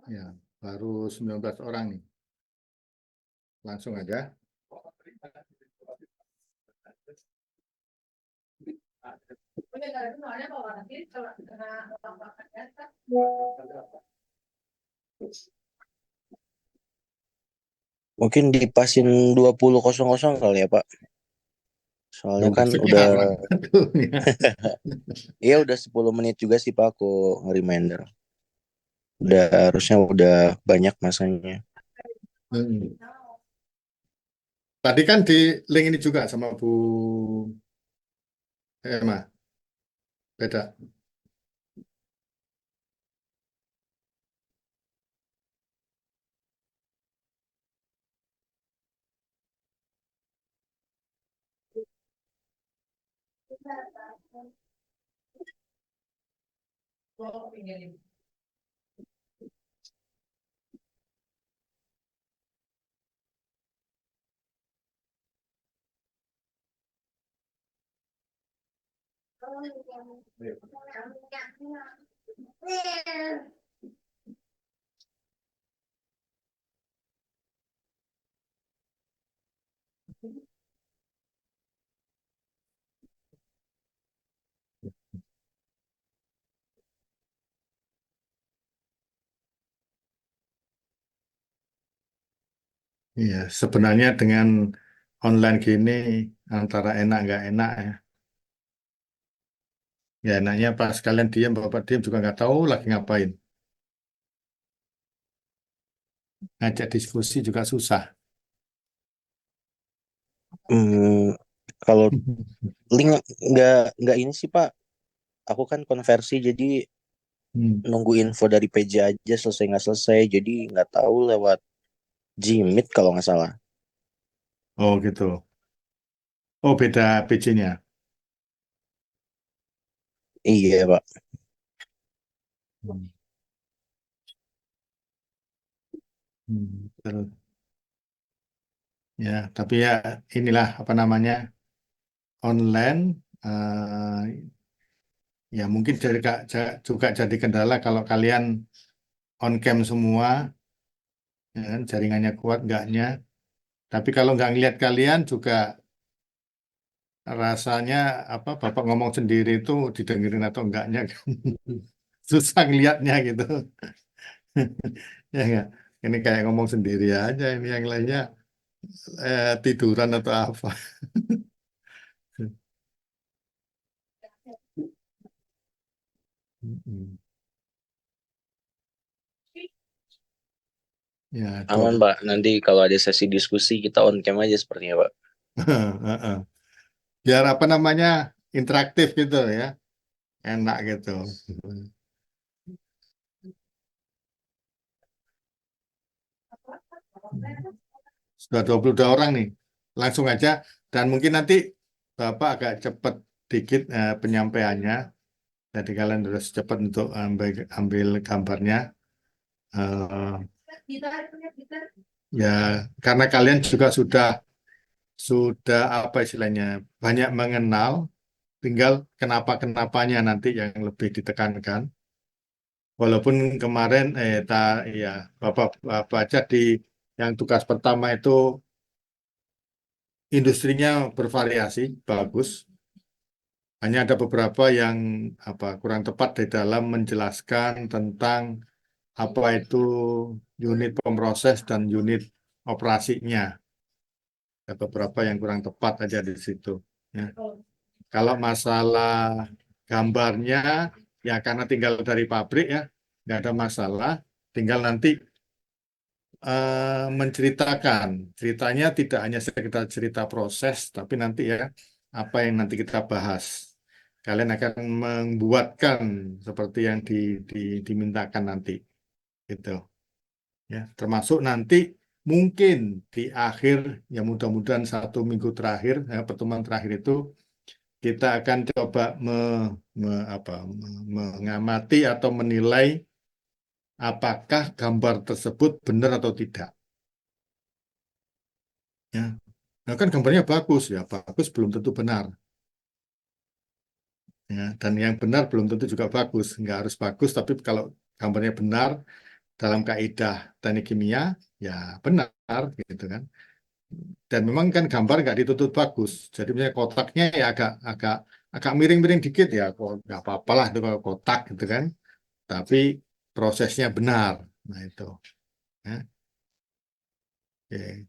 Ya, baru 19 orang nih. Langsung aja. Mungkin dipasin 20.00 kali ya, Pak. Soalnya kan Maksudnya udah apa? iya udah 10 menit juga sih Pak aku nge-reminder. Udah harusnya udah banyak masanya. Hmm. Tadi kan di link ini juga sama Bu Emma. Beda. Iya, sebenarnya dengan online gini antara enak nggak enak ya. Ya enaknya pas kalian diam, bapak diam juga nggak tahu lagi ngapain. Ngajak diskusi juga susah. Hmm, kalau link nggak ini sih Pak. Aku kan konversi jadi Hmm. nunggu info dari PJ aja selesai nggak selesai. Jadi nggak tahu lewat Gmeet kalau nggak salah. Oh gitu. Oh beda PJ-nya. Iya Pak. Hmm. Terus ya, tapi ya inilah apa namanya online. Ya mungkin juga jadi kendala kalau kalian on cam semua, ya kan, jaringannya kuat enggaknya. Tapi kalau nggak ngelihat kalian juga rasanya apa Bapak ngomong sendiri itu didengerin atau enggaknya susah ngelihatnya gitu. Ya enggak. Ini kayak ngomong sendiri aja ini yang lainnya tiduran atau apa. Mm-mm. Ya, Aman itu. Pak. Nanti kalau ada sesi diskusi kita on cam aja sepertinya Pak. Biar apa namanya interaktif gitu ya, enak gitu. Sudah 22 orang nih, langsung aja. Dan mungkin nanti Bapak agak cepat dikit penyampaiannya. Jadi kalian harus cepat untuk ambil gambarnya. Eh, ya, karena kalian juga sudah apa istilahnya banyak mengenal, tinggal kenapa-kenapanya nanti yang lebih ditekankan. Walaupun kemarin ya Bapak baca di yang tugas pertama itu industrinya bervariasi, bagus. Hanya ada beberapa yang apa kurang tepat di dalam menjelaskan tentang apa itu unit pemroses dan unit operasinya. Ada beberapa yang kurang tepat aja di situ. Ya. Kalau masalah gambarnya, ya karena tinggal dari pabrik ya, nggak ada masalah. Tinggal nanti menceritakan. Ceritanya tidak hanya sekedar cerita proses, tapi nanti ya apa yang nanti kita bahas. Kalian akan membuatkan seperti yang dimintakan nanti, gitu. Ya, termasuk nanti mungkin di akhir, ya mudah-mudahan 1 minggu terakhir, pertemuan terakhir itu kita akan coba mengamati atau menilai apakah gambar tersebut benar atau tidak. Ya, nah kan gambarnya bagus ya, bagus belum tentu benar. Ya, dan yang benar belum tentu juga bagus. Nggak harus bagus, tapi kalau gambarnya benar, dalam kaidah teknik kimia, ya benar gitu kan. Dan memang kan gambar nggak dituntut bagus. Jadi misalnya kotaknya ya agak agak agak miring-miring dikit ya, kok nggak apa-apa lah itu kalau kotak gitu kan. Tapi prosesnya benar. Nah itu. Ya. Oke.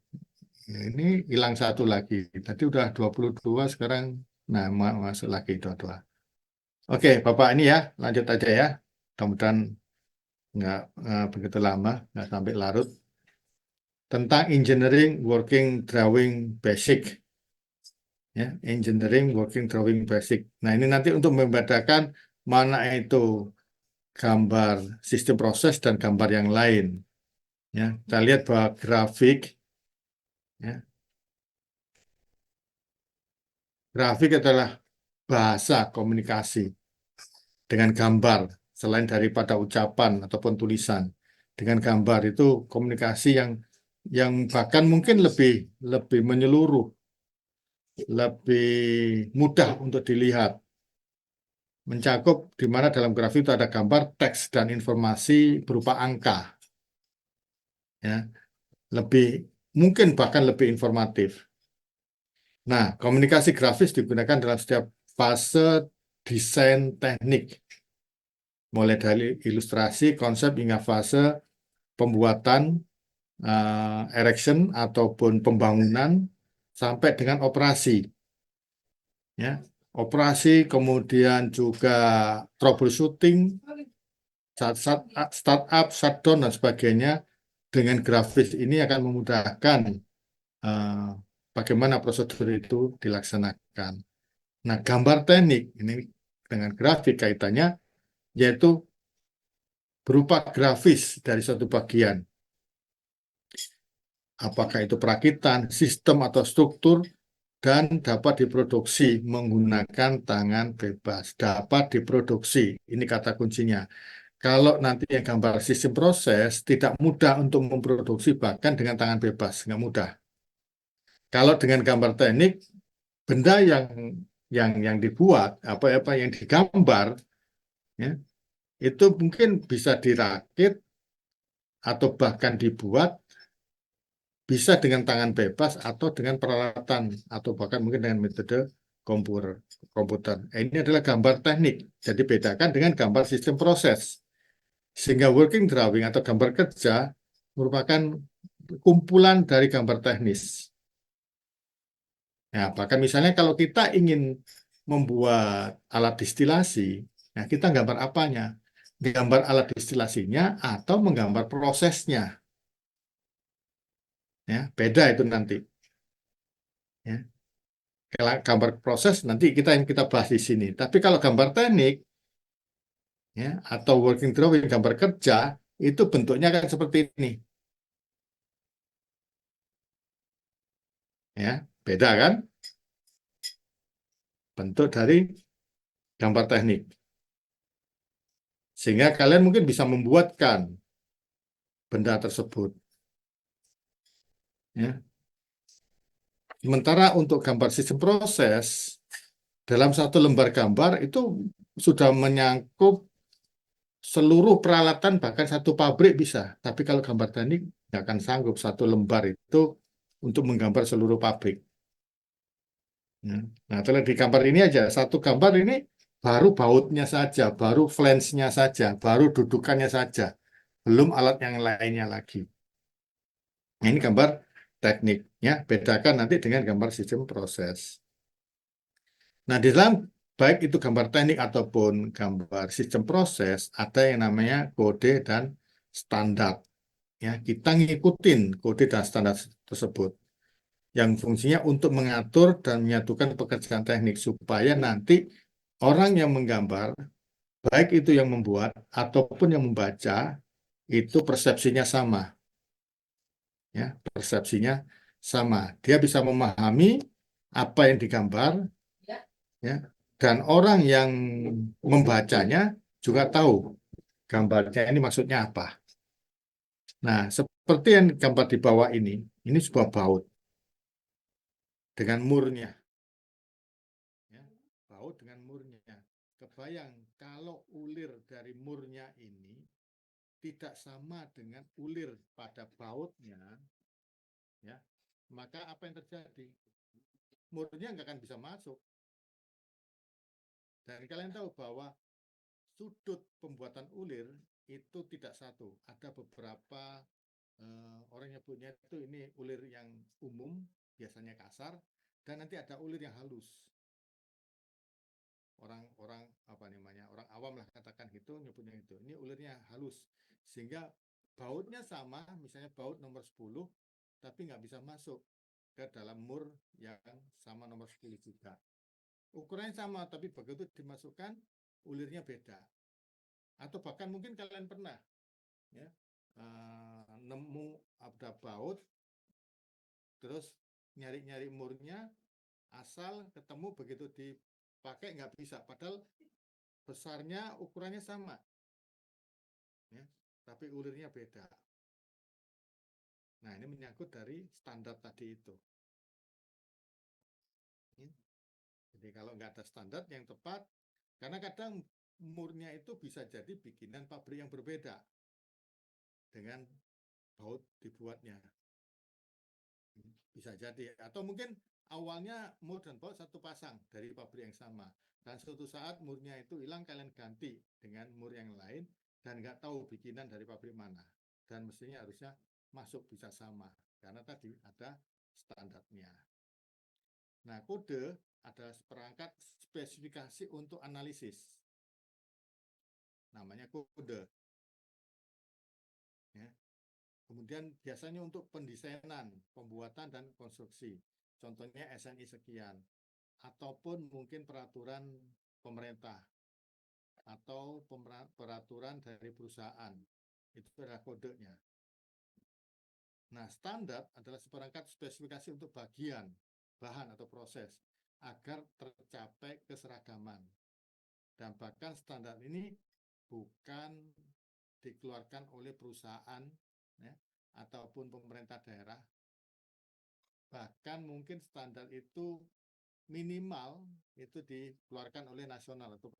Ya, ini hilang satu lagi. Tadi udah 22, sekarang nah masuk lagi 22. Oke, Bapak ini ya, lanjut aja ya. Mudah-mudahan nggak begitu lama, nggak sampai larut. Tentang engineering working drawing basic. Ya, engineering working drawing basic. Nah, ini nanti untuk membedakan mana itu gambar sistem proses dan gambar yang lain. Ya, kita lihat bahwa ya, grafik adalah bahasa komunikasi dengan gambar selain daripada ucapan ataupun tulisan. Dengan gambar itu komunikasi yang bahkan mungkin lebih lebih menyeluruh, lebih mudah untuk dilihat, mencakup di mana dalam grafik itu ada gambar, teks dan informasi berupa angka, ya, lebih mungkin bahkan lebih informatif. Nah, komunikasi grafis digunakan dalam setiap fase desain teknik, mulai dari ilustrasi, konsep hingga fase pembuatan, erection ataupun pembangunan sampai dengan operasi, ya. Operasi kemudian juga troubleshooting, startup, shutdown dan sebagainya. Dengan grafis ini akan memudahkan eh, bagaimana prosedur itu dilaksanakan. Nah, gambar teknik ini dengan grafik kaitannya yaitu berupa grafis dari suatu bagian. Apakah itu perakitan, sistem atau struktur, dan dapat diproduksi menggunakan tangan bebas. Dapat diproduksi, ini kata kuncinya. Kalau nanti yang gambar sistem proses, tidak mudah untuk memproduksi bahkan dengan tangan bebas, nggak mudah. Kalau dengan gambar teknik, benda yang dibuat, apa yang digambar, ya, itu mungkin bisa dirakit atau bahkan dibuat bisa dengan tangan bebas atau dengan peralatan atau bahkan mungkin dengan metode komputer. komputer. Ini adalah gambar teknik. Jadi bedakan dengan gambar sistem proses. Sehingga working drawing atau gambar kerja merupakan kumpulan dari gambar teknis. Ya, bahkan misalnya kalau kita ingin membuat alat distilasi, nah kita gambar apanya? Gambar alat distilasinya atau menggambar prosesnya. Ya, beda itu nanti. Ya. Kalau gambar proses nanti yang kita bahas di sini. Tapi kalau gambar teknik, ya, atau working drawing gambar kerja itu bentuknya kan seperti ini. Ya, beda kan? Bentuk dari gambar teknik. Sehingga kalian mungkin bisa membuatkan benda tersebut. Ya. Sementara untuk gambar sistem proses, dalam satu lembar gambar itu sudah menyangkut seluruh peralatan, bahkan satu pabrik bisa. Tapi kalau gambar teknik, nggak akan sanggup satu lembar itu untuk menggambar seluruh pabrik. Ya. Nah, kalau di gambar ini aja, satu gambar ini baru bautnya saja, baru flange-nya saja, baru dudukannya saja. Belum alat yang lainnya lagi. Nah, ini gambar tekniknya, bedakan nanti dengan gambar sistem proses. Nah, di dalam baik itu gambar teknik ataupun gambar sistem proses, ada yang namanya kode dan standar. Ya, kita ngikutin kode dan standar tersebut yang fungsinya untuk mengatur dan menyatukan pekerjaan teknik supaya nanti orang yang menggambar, baik itu yang membuat ataupun yang membaca, itu persepsinya sama. Ya, persepsinya sama. Dia bisa memahami apa yang digambar, ya, dan orang yang membacanya juga tahu gambarnya ini maksudnya apa. Nah, seperti yang gambar di bawah ini sebuah baut dengan murnya, ya, baut dengan murnya. Kebayang kalau ulir dari murnya ini tidak sama dengan ulir pada bautnya, ya, maka apa yang terjadi? Murnya nggak akan bisa masuk. Dan kalian tahu bahwa sudut pembuatan ulir itu tidak satu. Ada beberapa orang nyebutnya itu ini ulir yang umum, biasanya kasar, dan nanti ada ulir yang halus. Orang-orang apa namanya, orang awam lah katakan gitu, nyebutnya itu. Ini ulirnya halus, sehingga bautnya sama, misalnya baut nomor 10, tapi nggak bisa masuk ke dalam mur yang sama nomor 10 juga. Ukurannya sama, tapi begitu dimasukkan, ulirnya beda. Atau bahkan mungkin kalian pernah ya nemu ada baut, terus nyari-nyari murnya, asal ketemu begitu dipakai nggak bisa, padahal besarnya ukurannya sama, ya, tapi ulirnya beda. Nah, ini menyangkut dari standar tadi itu. Ya. Jadi kalau nggak ada standar yang tepat, karena kadang murnya itu bisa jadi bikinan pabrik yang berbeda dengan baut dibuatnya. Bisa jadi. Atau mungkin awalnya mur dan baut satu pasang dari pabrik yang sama. Dan suatu saat murnya itu hilang, kalian ganti dengan mur yang lain dan nggak tahu bikinan dari pabrik mana. Dan mestinya harusnya masuk bisa sama. Karena tadi ada standarnya. Nah, kode adalah perangkat spesifikasi untuk analisis. Namanya kode. Ya. Kemudian biasanya untuk pendesainan, pembuatan, dan konstruksi. Contohnya SNI sekian. Ataupun mungkin peraturan pemerintah atau peraturan dari perusahaan. Itu adalah kodenya. Nah, standar adalah seperangkat spesifikasi untuk bagian, bahan atau proses agar tercapai keseragaman. Dan bahkan standar ini bukan dikeluarkan oleh perusahaan ya, ataupun pemerintah daerah. Bahkan mungkin standar itu minimal itu dikeluarkan oleh nasional atau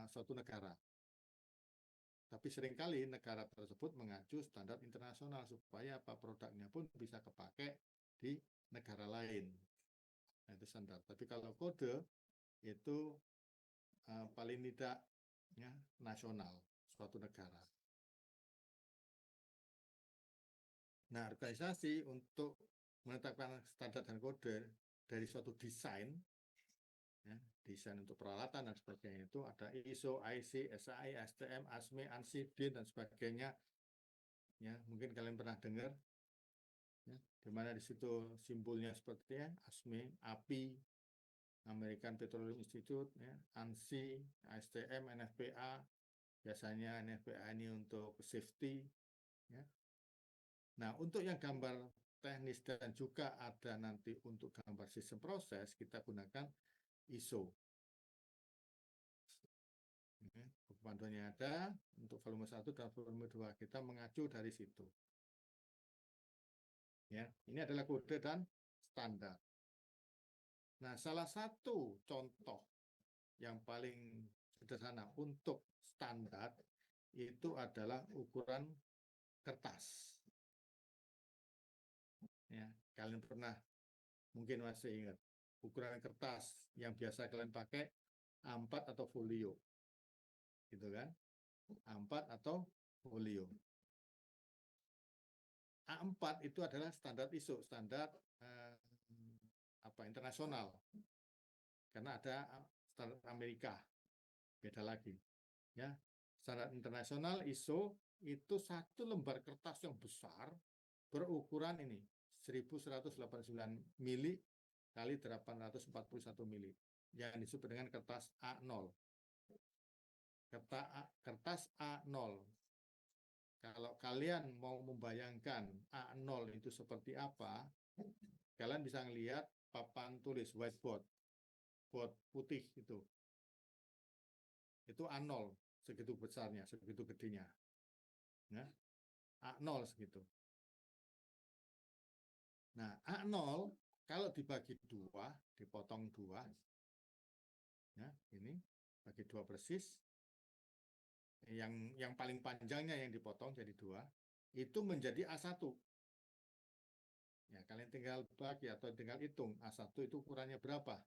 suatu negara. Tapi seringkali negara tersebut mengacu standar internasional supaya apa produknya pun bisa kepakai di negara lain. Nah, itu standar. Tapi kalau kode itu paling tidak ya, nasional suatu negara. Nah, organisasi untuk menetapkan standar dan kode dari suatu desain, ya, desain untuk peralatan dan sebagainya itu ada ISO, IC, SAI, STM, ASME, ANSI, DIN dan sebagainya. Ya, mungkin kalian pernah dengar, ya, di mana di situ simbolnya seperti ya, ASME, API, American Petroleum Institute, ya, ANSI, STM, NFPA. Biasanya NFPA ini untuk safety. Ya. Nah, untuk yang gambar teknis dan juga ada nanti untuk gambar sistem proses, kita gunakan ISO. Panduannya ada untuk volume 1 dan volume 2. Kita mengacu dari situ. Ya, ini adalah kode dan standar. Nah, salah satu contoh yang paling sederhana untuk standar itu adalah ukuran kertas. Ya, kalian pernah mungkin masih ingat ukuran kertas yang biasa kalian pakai A4 atau folio, gitu kan? A4 atau folio. A4 itu adalah standar ISO, standar internasional, karena ada standar Amerika, beda lagi. Ya, standar internasional ISO itu satu lembar kertas yang besar berukuran ini 1189 mili kali 841 mili yang disebut dengan kertas A0. Kertas A0. Kalau kalian mau membayangkan A0 itu seperti apa, kalian bisa melihat papan tulis whiteboard, board putih itu. Itu A0, segitu besarnya, segitu gedenya. Ya, A0 segitu. Nah, A0 kalau dibagi dua, dipotong dua, ya, ini bagi dua persis, yang paling panjangnya yang dipotong jadi 2, itu menjadi A1. Ya, kalian tinggal bagi atau tinggal hitung A1 itu ukurannya berapa.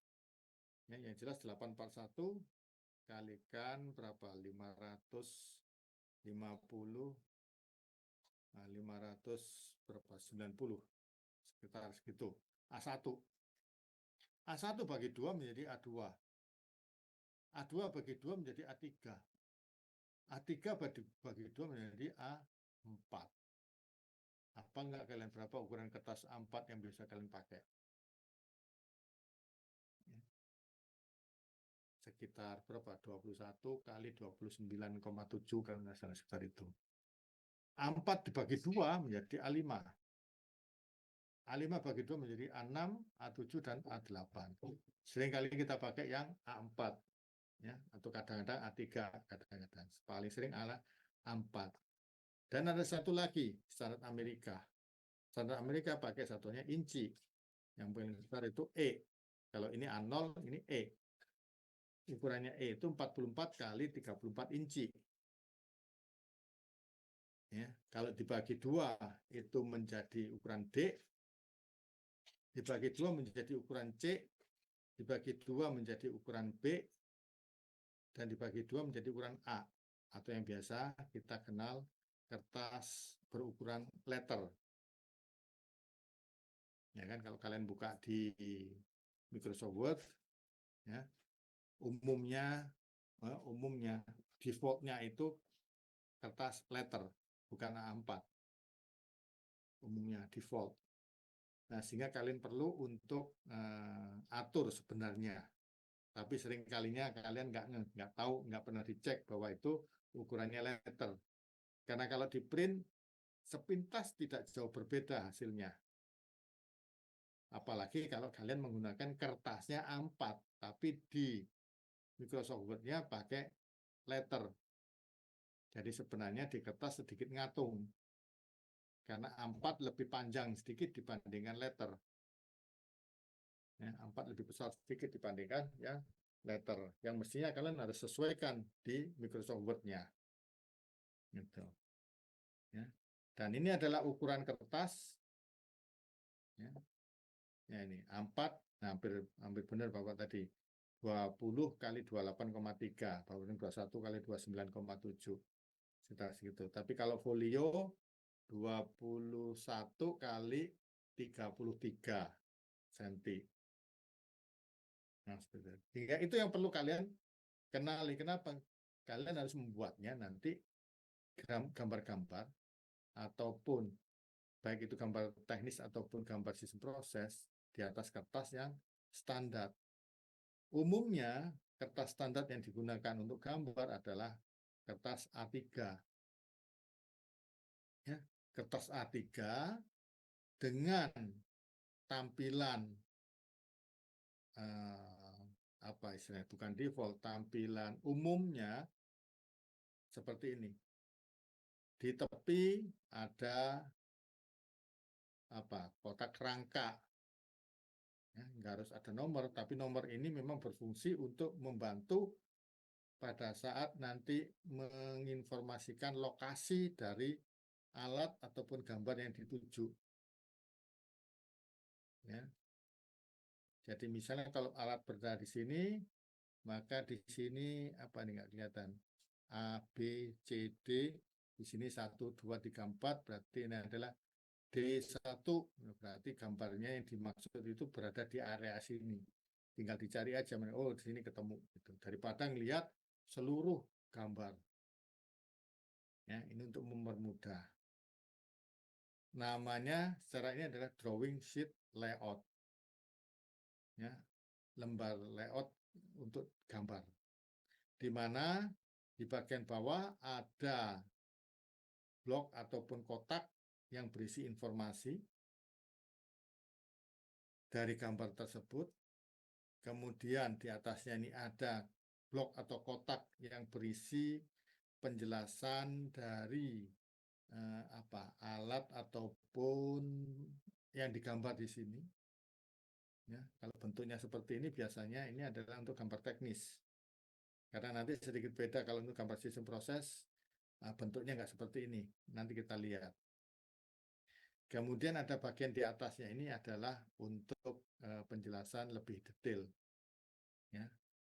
Ya, yang jelas 841 kalikan berapa? 550, 500 berapa? 90, sekitar segitu. A1. A1 bagi 2 menjadi A2. A2 bagi 2 menjadi A3. A3 bagi 2 menjadi A4. Apa enggak kalian berapa ukuran kertas A4 yang bisa kalian pakai? Ya. Sekitar berapa? 21 kali 29,7 kalau nggak salah sekitar itu. A4 dibagi 2 menjadi A5. A5 bagi 2 menjadi A6, A7, dan A8. Seringkali kita pakai yang A4. Ya, atau kadang-kadang A3, kadang-kadang. Paling sering A4. Dan ada satu lagi, standar Amerika. Standar Amerika pakai satunya inci. Yang paling besar itu E. Kalau ini A0, ini E. Ukurannya E itu 44 kali 34 inci. Ya, kalau dibagi 2 itu menjadi ukuran D, dibagi 2 menjadi ukuran C, dibagi 2 menjadi ukuran B, dan dibagi 2 menjadi ukuran A, atau yang biasa kita kenal kertas berukuran letter. Ya kan, kalau kalian buka di Microsoft Word, ya, umumnya defaultnya itu kertas letter, bukan A4. Umumnya default. Nah, sehingga kalian perlu untuk atur sebenarnya. Tapi sering kalinya kalian nggak tahu, nggak pernah dicek bahwa itu ukurannya letter. Karena kalau di print sepintas tidak jauh berbeda hasilnya. Apalagi kalau kalian menggunakan kertasnya A4, tapi di Microsoft Word-nya pakai letter. Jadi sebenarnya di kertas sedikit ngatung. Karena A4 lebih panjang sedikit dibandingkan letter. Ya, A4 lebih besar sedikit dibandingkan yang letter. Yang mestinya kalian harus sesuaikan di Microsoft Word-nya. Gitu. Ya. Dan ini adalah ukuran kertas. Ya, ya ini A4, nah, hampir benar Bapak tadi. 20 kali 28,3, Bapak 21 kali 29,7. Sekitar segitu. Tapi kalau folio 21 kali 33 cm. Nah, sehingga itu yang perlu kalian kenali. Kenapa? Kalian harus membuatnya nanti gambar-gambar ataupun baik itu gambar teknis ataupun gambar sistem proses di atas kertas yang standar. Umumnya kertas standar yang digunakan untuk gambar adalah kertas A3. Ya, kertas A3 dengan tampilan apa istilahnya, bukan default, tampilan umumnya seperti ini. Di tepi ada kotak rangka. Ya, nggak harus ada nomor, tapi nomor ini memang berfungsi untuk membantu pada saat nanti menginformasikan lokasi dari alat ataupun gambar yang dituju. Ya. Jadi misalnya kalau alat berada di sini, maka di sini apa nih nggak kelihatan? A, B, C, D, di sini 1, 2, 3, 4, berarti ini adalah D1, berarti gambarnya yang dimaksud itu berada di area sini. Tinggal dicari aja, oh di sini ketemu. Gitu. Daripada ngelihat seluruh gambar. Ya, ini untuk mempermudah. Namanya secara ini adalah drawing sheet layout. Ya, lembar layout untuk gambar. Di mana di bagian bawah ada blok ataupun kotak yang berisi informasi dari gambar tersebut. Kemudian di atasnya ini ada blok atau kotak yang berisi penjelasan dari alat ataupun yang digambar di sini. Ya, kalau bentuknya seperti ini biasanya ini adalah untuk gambar teknis. Karena nanti sedikit beda kalau untuk gambar sistem proses, bentuknya nggak seperti ini. Nanti kita lihat. Kemudian ada bagian di atasnya ini adalah untuk penjelasan lebih detail. Ya,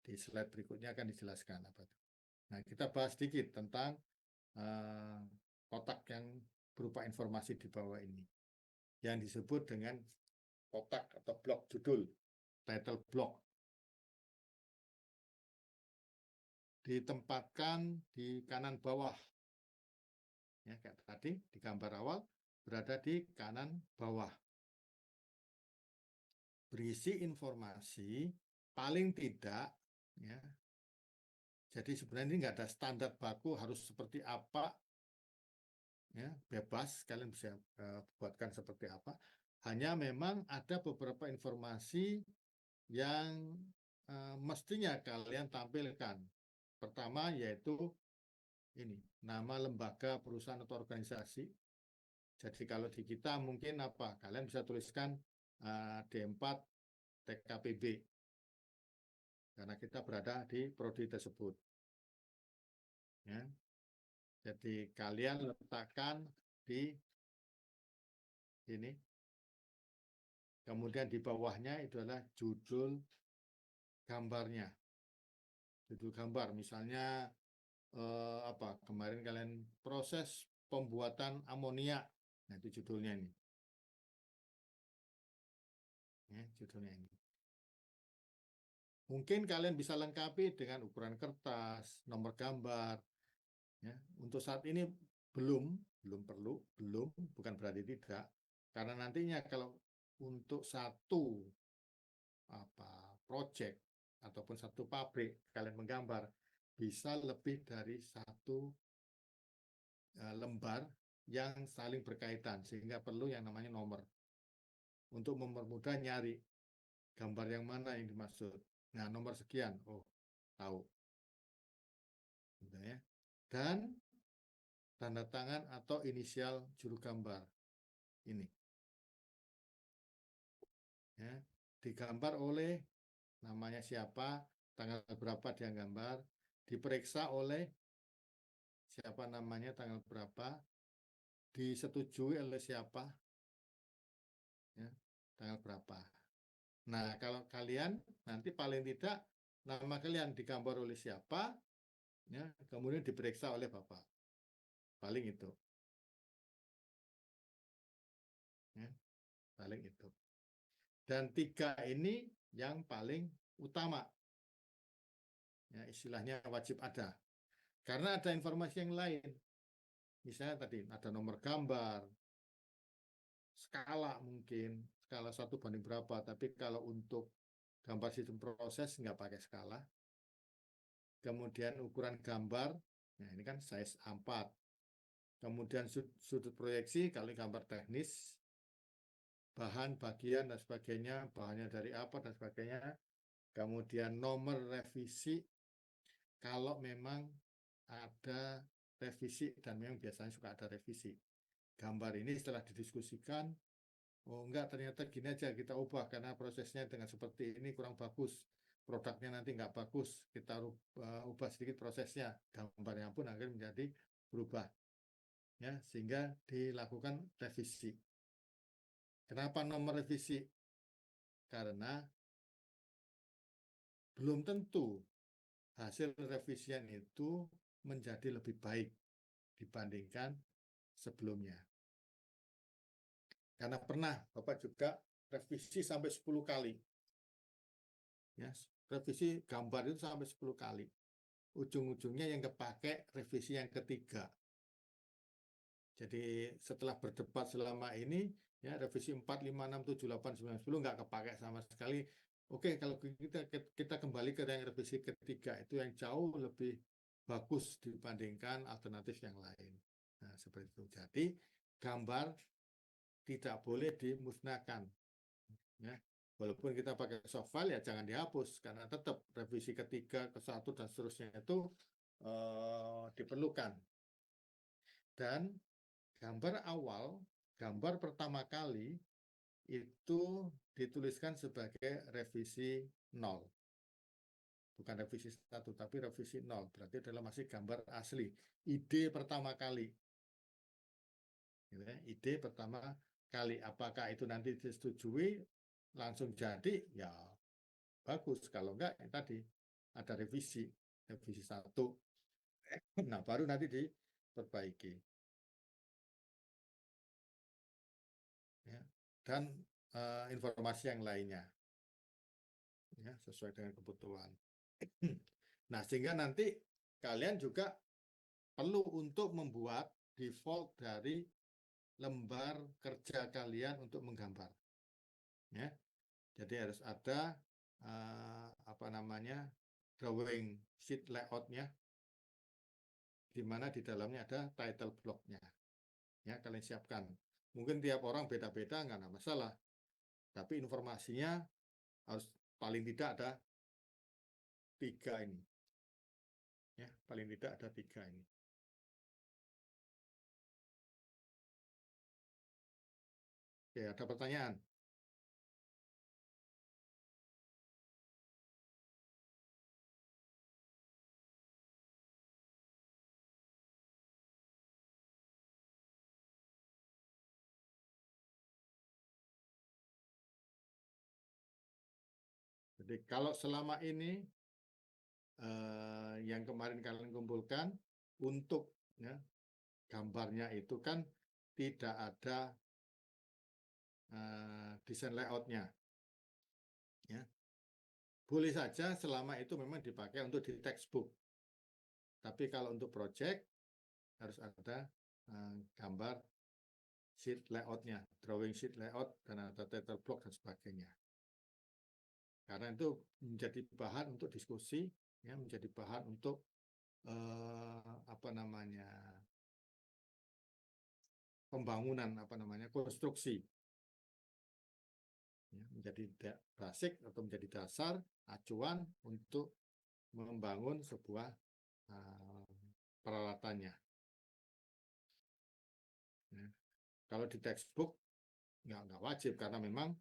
di slide berikutnya akan dijelaskan apa itu. Nah, kita bahas sedikit tentang kotak yang berupa informasi di bawah ini, yang disebut dengan kotak atau blok judul, title block. Ditempatkan di kanan bawah. Ya, kayak tadi di gambar awal berada di kanan bawah. Berisi informasi paling tidak, ya. Jadi sebenarnya ini nggak ada standar baku harus seperti apa, ya, bebas kalian bisa buatkan seperti apa. Hanya memang ada beberapa informasi yang mestinya kalian tampilkan. Pertama yaitu ini, nama lembaga, perusahaan atau organisasi. Jadi kalau di kita mungkin apa? Kalian bisa tuliskan D4 TKPB. Karena kita berada di prodi tersebut. Ya. Jadi kalian letakkan di ini. Kemudian di bawahnya itu adalah judul gambarnya. Judul gambar, misalnya apa? Kemarin kalian proses pembuatan amonia. Nah, itu judulnya ini. Ya, judulnya ini. Mungkin kalian bisa lengkapi dengan ukuran kertas, nomor gambar. Ya, untuk saat ini belum perlu, bukan berarti tidak. Karena nantinya kalau untuk satu project ataupun satu pabrik kalian menggambar bisa lebih dari satu lembar yang saling berkaitan sehingga perlu yang namanya nomor untuk mempermudah nyari gambar yang mana yang dimaksud. Nah, nomor sekian, oh tahu, gitu ya. Dan tanda tangan atau inisial juru gambar ini, ya, digambar oleh namanya siapa, tanggal berapa dia gambar, diperiksa oleh siapa namanya, tanggal berapa, disetujui oleh siapa, ya, tanggal berapa. Nah, kalau kalian nanti paling tidak nama kalian digambar oleh siapa, ya, kemudian diperiksa oleh Bapak. Paling itu. Ya, paling itu. Dan 3 ini yang paling utama. Ya, istilahnya wajib ada. Karena ada informasi yang lain. Misalnya tadi ada nomor gambar, skala mungkin, skala 1 banding berapa. Tapi kalau untuk gambar sistem proses nggak pakai skala. Kemudian ukuran gambar, nah ini kan size A4. Kemudian sudut proyeksi, kalau gambar teknis, bahan, bagian, dan sebagainya, bahannya dari apa, dan sebagainya. Kemudian nomor revisi, kalau memang ada revisi, dan memang biasanya suka ada revisi. Gambar ini setelah didiskusikan, oh enggak, ternyata gini aja, kita ubah, karena prosesnya dengan seperti ini kurang bagus. Produknya nanti nggak bagus, kita ubah sedikit prosesnya, gambarnya pun akhirnya menjadi berubah. Ya, sehingga dilakukan revisi. Kenapa nomor revisi? Karena belum tentu hasil revisian itu menjadi lebih baik dibandingkan sebelumnya. Karena pernah Bapak juga revisi sampai 10 kali. Ya, revisi gambar itu sampai 10 kali. Ujung-ujungnya yang kepake revisi yang ketiga. Jadi setelah berdebat selama ini, ya revisi 4, 5, 6, 7, 8, 9, 10 nggak kepake sama sekali. Oke, kalau kita kembali ke yang revisi ketiga itu yang jauh lebih bagus dibandingkan alternatif yang lain. Nah, seperti itu. Jadi gambar tidak boleh dimusnahkan. Ya. Walaupun kita pakai soft file ya jangan dihapus karena tetap revisi ketiga, ke-1 dan seterusnya itu diperlukan. Dan gambar awal, gambar pertama kali itu dituliskan sebagai revisi 0. bukan revisi 1, tapi revisi 0. Berarti adalah masih gambar asli. Ide pertama kali. Gitu ya. Ide pertama kali. Apakah itu nanti disetujui, langsung jadi, ya bagus. Kalau enggak, ya tadi ada revisi 1. Nah, baru nanti diperbaiki. Ya. Dan informasi yang lainnya. Ya, sesuai dengan kebutuhan. Nah, sehingga nanti kalian juga perlu untuk membuat default dari lembar kerja kalian untuk menggambar. Ya, jadi harus ada apa namanya drawing sheet layoutnya, di mana di dalamnya ada title block-nya. Ya, kalian siapkan. Mungkin tiap orang beda-beda, nggak ada masalah. Tapi informasinya harus paling tidak ada 3 ini. Ya, paling tidak ada 3 ini. Oke, ada pertanyaan? Jadi kalau selama ini yang kemarin kalian kumpulkan untuk ya, gambarnya itu kan tidak ada desain layoutnya. Ya. Boleh saja selama itu memang dipakai untuk di textbook. Tapi kalau untuk project harus ada gambar sheet layoutnya, drawing sheet layout, dan ada title block dan sebagainya. Karena itu menjadi bahan untuk diskusi, ya, menjadi bahan untuk apa namanya pembangunan, apa namanya konstruksi, ya, menjadi basic atau menjadi dasar acuan untuk membangun sebuah peralatannya. Ya. Kalau di textbook nggak wajib karena memang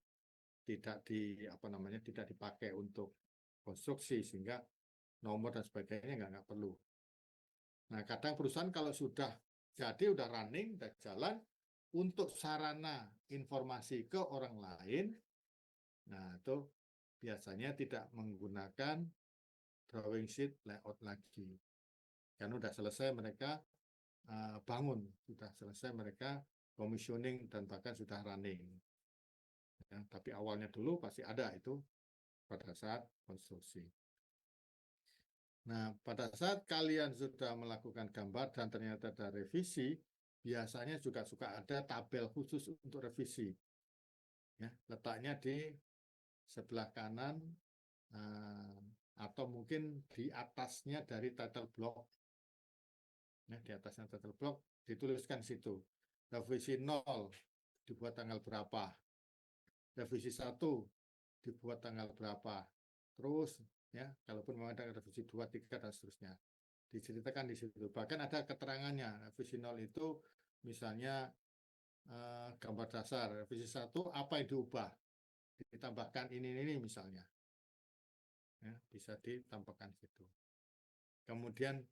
tidak tidak dipakai untuk konstruksi sehingga nomor dan sebagainya nggak perlu. Nah, kadang perusahaan kalau sudah jadi udah running, udah jalan untuk sarana informasi ke orang lain, nah itu biasanya tidak menggunakan drawing sheet layout lagi. Karena udah selesai mereka bangun, sudah selesai mereka commissioning dan bahkan sudah running. Ya, tapi awalnya dulu pasti ada itu pada saat konstruksi. Nah, pada saat kalian sudah melakukan gambar dan ternyata ada revisi, biasanya juga suka ada tabel khusus untuk revisi. Ya, letaknya di sebelah kanan atau mungkin di atasnya dari title block. Ya, di atasnya title block dituliskan situ. Revisi 0 dibuat tanggal berapa. Revisi 1 dibuat tanggal berapa. Terus ya, kalaupun memang ada revisi 2, 3 dan seterusnya. Diceritakan di situ. Bahkan ada keterangannya. Revisi 0 itu misalnya gambar dasar. Revisi 1 apa yang diubah? Ditambahkan ini misalnya. Ya, bisa ditambahkan situ. Kemudian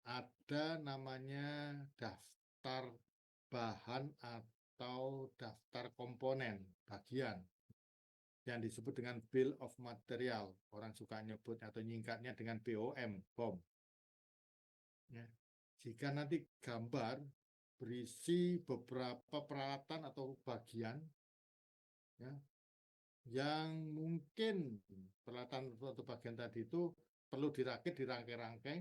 ada namanya daftar bahan atau daftar komponen bagian yang disebut dengan bill of material. Orang suka nyebut atau nyingkatnya dengan BOM, BOM. Ya. Jika nanti gambar berisi beberapa peralatan atau bagian ya, yang mungkin peralatan atau bagian tadi itu perlu dirakit, dirangkai-rangkai.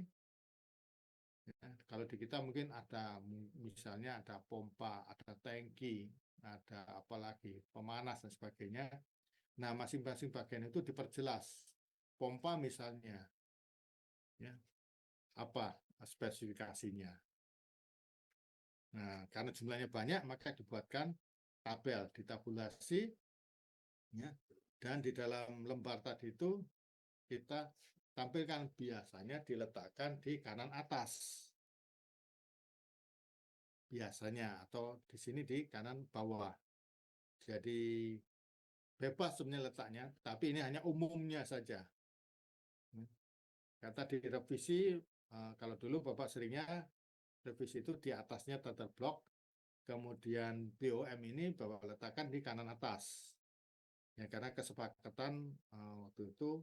Ya, kalau di kita mungkin ada misalnya ada pompa, ada tangki, ada apalagi pemanas dan sebagainya. Nah, masing-masing bagian itu diperjelas. Pompa misalnya, ya, apa spesifikasinya. Nah, karena jumlahnya banyak, maka dibuatkan tabel, ditabulasi, ya, dan di dalam lembar tadi itu kita tampilkan biasanya diletakkan di kanan atas. Biasanya, atau di sini di kanan bawah. Jadi bebas sebenarnya letaknya, tapi ini hanya umumnya saja. Kata direvisi, kalau dulu Bapak seringnya revisi itu di atasnya title block, kemudian BOM ini Bapak letakkan di kanan atas. Ya, karena kesepakatan waktu itu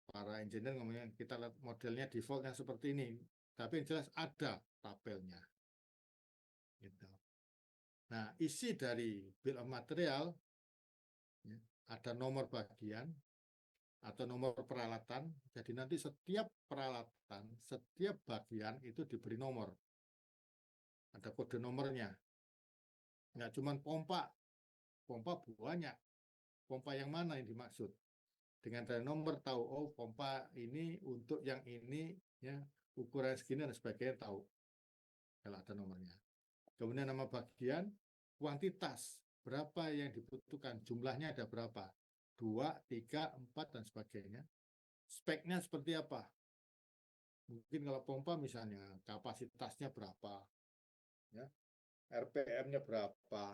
para engineer ngomongnya kita lihat modelnya defaultnya seperti ini, tapi yang jelas ada tabelnya. Gitu. Nah, isi dari bill of material ya, ada nomor bagian atau nomor peralatan. Jadi nanti setiap peralatan, setiap bagian itu diberi nomor. Ada kode nomornya. Nggak cuma pompa, pompa banyak. Pompa yang mana yang dimaksud? Dengan dari nomor tahu, oh pompa ini untuk yang ini, ya ukuran segini dan sebagainya tahu. Kalau ada nomornya. Kemudian nama bagian, kuantitas, berapa yang dibutuhkan, jumlahnya ada berapa, 2, 3, 4, dan sebagainya. Speknya seperti apa? Mungkin kalau pompa misalnya, kapasitasnya berapa, ya, RPM-nya berapa,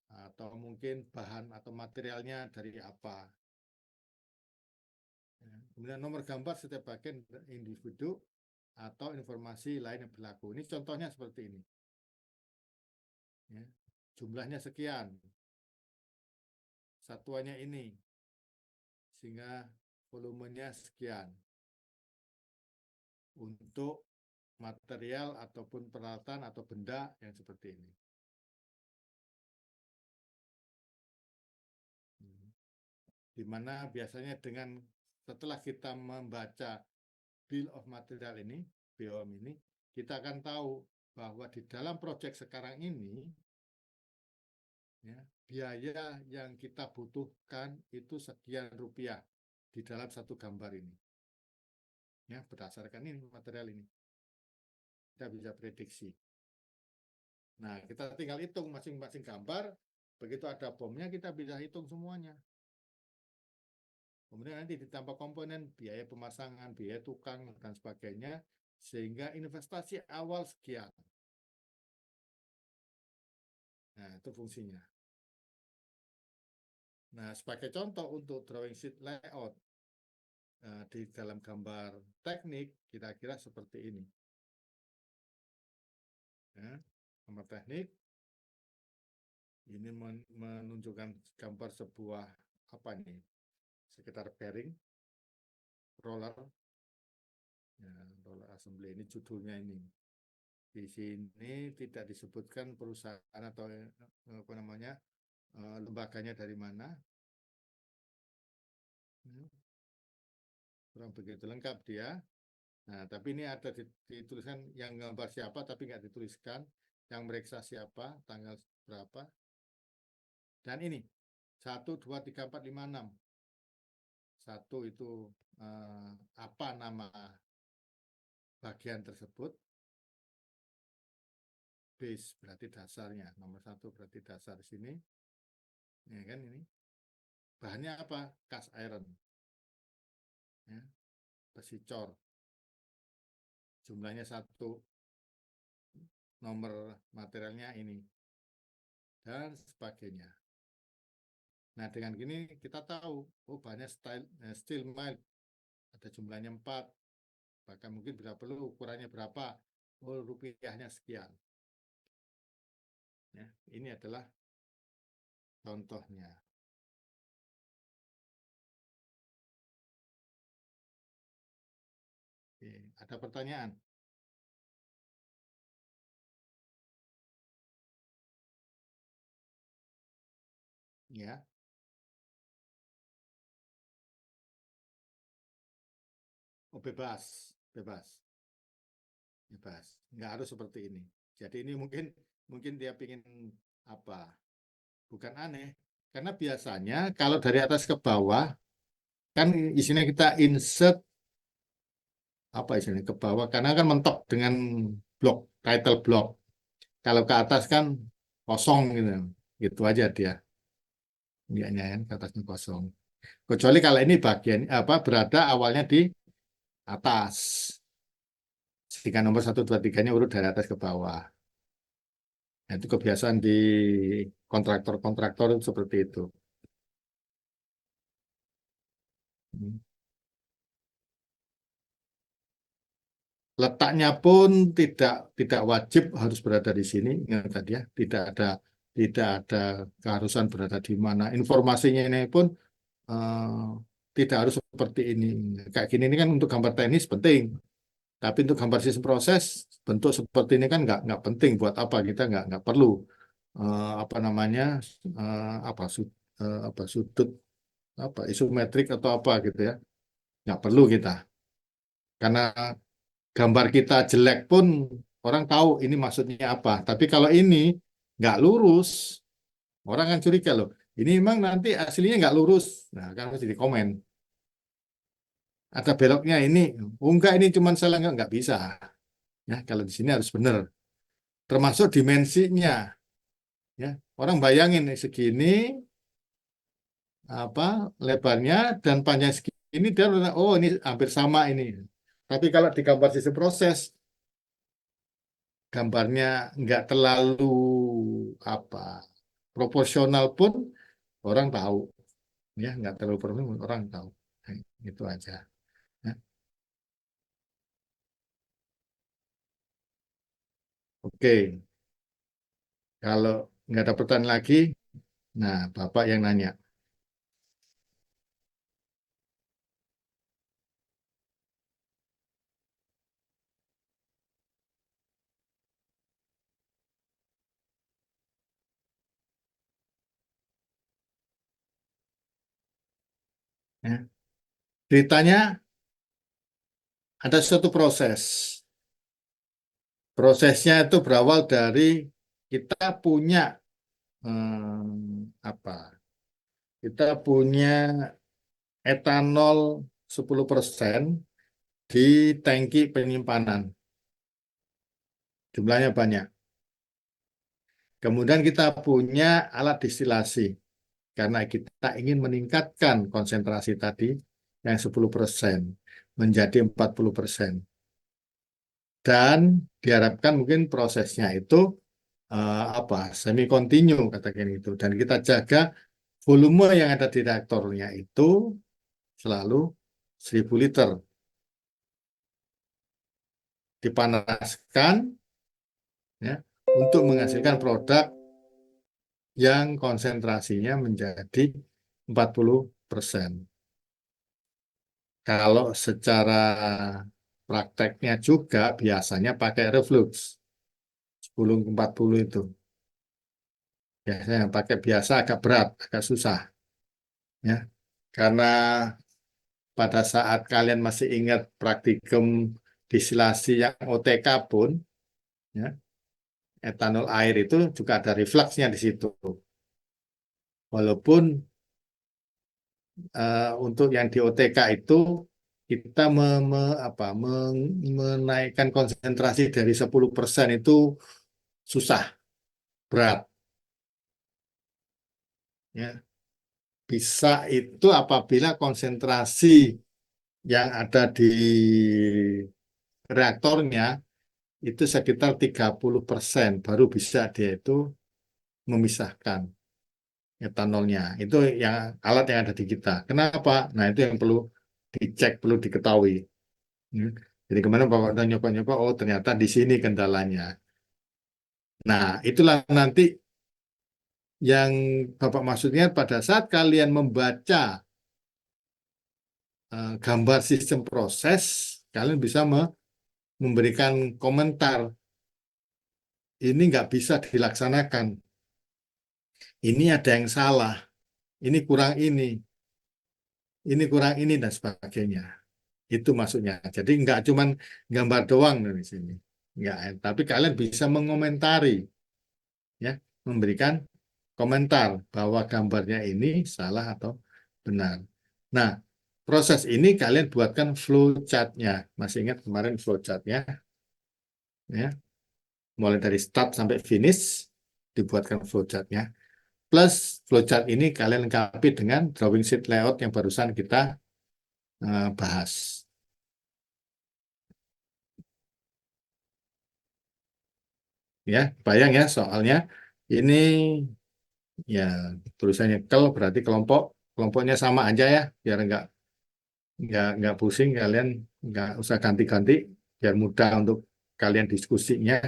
atau mungkin bahan atau materialnya dari apa. Ya. Kemudian nomor gambar setiap bagian individu atau informasi lain yang berlaku. Ini contohnya seperti ini. Ya. Jumlahnya sekian, satuannya ini, sehingga volumenya sekian. Untuk material ataupun peralatan atau benda yang seperti ini. Di mana biasanya dengan setelah kita membaca bill of material ini, BOM ini, kita akan tahu bahwa di dalam proyek sekarang ini ya, biaya yang kita butuhkan itu sekian rupiah di dalam satu gambar ini. Ya, berdasarkan ini material ini. Kita bisa prediksi. Nah, kita tinggal hitung masing-masing gambar, begitu ada bomnya kita bisa hitung semuanya. Kemudian nanti ditambah komponen biaya pemasangan, biaya tukang, dan sebagainya, sehingga investasi awal sekian. Nah, itu fungsinya. Nah, sebagai contoh untuk drawing sheet layout, di dalam gambar teknik, kira-kira seperti ini. Ya, gambar teknik, ini menunjukkan gambar sebuah, apa nih, sekitar bearing, roller, ya, roller assembly, ini judulnya ini. Di sini tidak disebutkan perusahaan atau apa namanya, lembaganya dari mana. Kurang begitu lengkap dia. Nah, tapi ini ada dituliskan yang gambar siapa, tapi nggak dituliskan. Yang meriksa siapa, tanggal berapa. Dan ini, 1, 2, 3, 4, 5, 6. 1 itu apa nama bagian tersebut. Base berarti dasarnya. Nomor 1 berarti dasar sini. Ya kan ini. Bahannya apa? Cast iron. Ya, besi cor. Jumlahnya 1. Nomor materialnya ini. Dan sebagainya. Nah, dengan gini kita tahu, oh banyak steel mild. Ada jumlahnya 4. Bahkan mungkin bila perlu ukurannya berapa. Oh, rupiahnya sekian. Ya, ini adalah contohnya. Oke, ada pertanyaan? Ya. Oh, bebas, bebas, bebas. Nggak harus seperti ini. Jadi ini mungkin dia ingin apa? Bukan aneh. Karena biasanya kalau dari atas ke bawah, kan isinya kita insert apa isinya ke bawah, karena kan mentok dengan blok, title block. Kalau ke atas kan kosong gitu. Gitu aja dia. Enggaknya kan ke atasnya kosong. Kecuali kalau ini bagian apa berada awalnya di atas. Jika nomor 1, 2, 3-nya urut dari atas ke bawah. Nah, itu kebiasaan di kontraktor-kontraktor seperti itu. Letaknya pun tidak wajib harus berada di sini. Ingat tadi ya, tidak ada keharusan berada di mana. Informasinya ini pun eh, tidak harus seperti ini. Kayak gini ini kan untuk gambar teknis penting, tapi untuk gambar sistem proses bentuk seperti ini kan nggak penting. Buat apa kita nggak perlu apa namanya apa sudut apa isometrik atau apa gitu ya, nggak perlu kita, karena gambar kita jelek pun orang tahu ini maksudnya apa. Tapi kalau ini nggak lurus, orang kan curiga loh. Ini memang nanti aslinya nggak lurus. Nah, kan harus di komen. Ada beloknya ini. Oh, enggak, ini cuma salah nggak bisa. Ya, kalau di sini harus benar. Termasuk dimensinya. Ya, orang bayangin nih, segini apa lebarnya dan panjang segini dia oh ini hampir sama ini. Tapi kalau di gambar sistem proses gambarnya nggak terlalu apa proporsional pun orang tahu, ya nggak terlalu proporsional orang tahu. Nah, itu aja ya. Oke, kalau nggak ada pertanyaan lagi, nah Bapak yang nanya ya. Ceritanya ada suatu proses. Prosesnya itu berawal dari kita punya apa? Kita punya etanol 10% di tangki penyimpanan. Jumlahnya banyak. Kemudian kita punya alat distilasi karena kita ingin meningkatkan konsentrasi tadi yang 10% menjadi 40%. Dan diharapkan mungkin prosesnya itu apa semi kontinu katakan itu. Dan kita jaga volume yang ada di reaktornya itu selalu 1.000 liter dipanaskan ya untuk menghasilkan produk yang konsentrasinya menjadi 40%. Kalau secara prakteknya juga biasanya pakai reflux 10 ke 40 itu. Biasanya pakai biasa agak berat, agak susah ya. Karena pada saat kalian masih ingat praktikum distilasi yang OTK pun ya, etanol air itu juga ada refluksnya di situ. Walaupun untuk yang di OTK itu kita menaikkan konsentrasi dari 10% itu susah, berat. Ya. Bisa itu apabila konsentrasi yang ada di reaktornya itu sekitar 30%, baru bisa dia itu memisahkan etanolnya. Itu yang alat yang ada di kita. Kenapa? Nah, itu yang perlu dicek, perlu diketahui. Hmm. Jadi kemarin Bapak udah nyoba-nyoba, oh ternyata di sini kendalanya. Nah, itulah nanti yang Bapak maksudnya pada saat kalian membaca gambar sistem proses, kalian bisa memberikan komentar. Ini nggak bisa dilaksanakan. Ini ada yang salah. Ini kurang ini dan sebagainya. Itu maksudnya. Jadi nggak cuman gambar doang dari sini. Nggak, tapi kalian bisa mengomentari, ya, memberikan komentar bahwa gambarnya ini salah atau benar. Nah, proses ini kalian buatkan flow chart-nya. Masih ingat kemarin flow chart-nya, ya, mulai dari start sampai finish dibuatkan flow chart-nya. Plus flow chart ini kalian lengkapi dengan drawing sheet layout yang barusan kita bahas. Ya, bayang ya soalnya ini ya tulisannya kel berarti kelompoknya sama aja ya biar nggak pusing kalian nggak usah ganti-ganti. biar mudah untuk kalian diskusinya.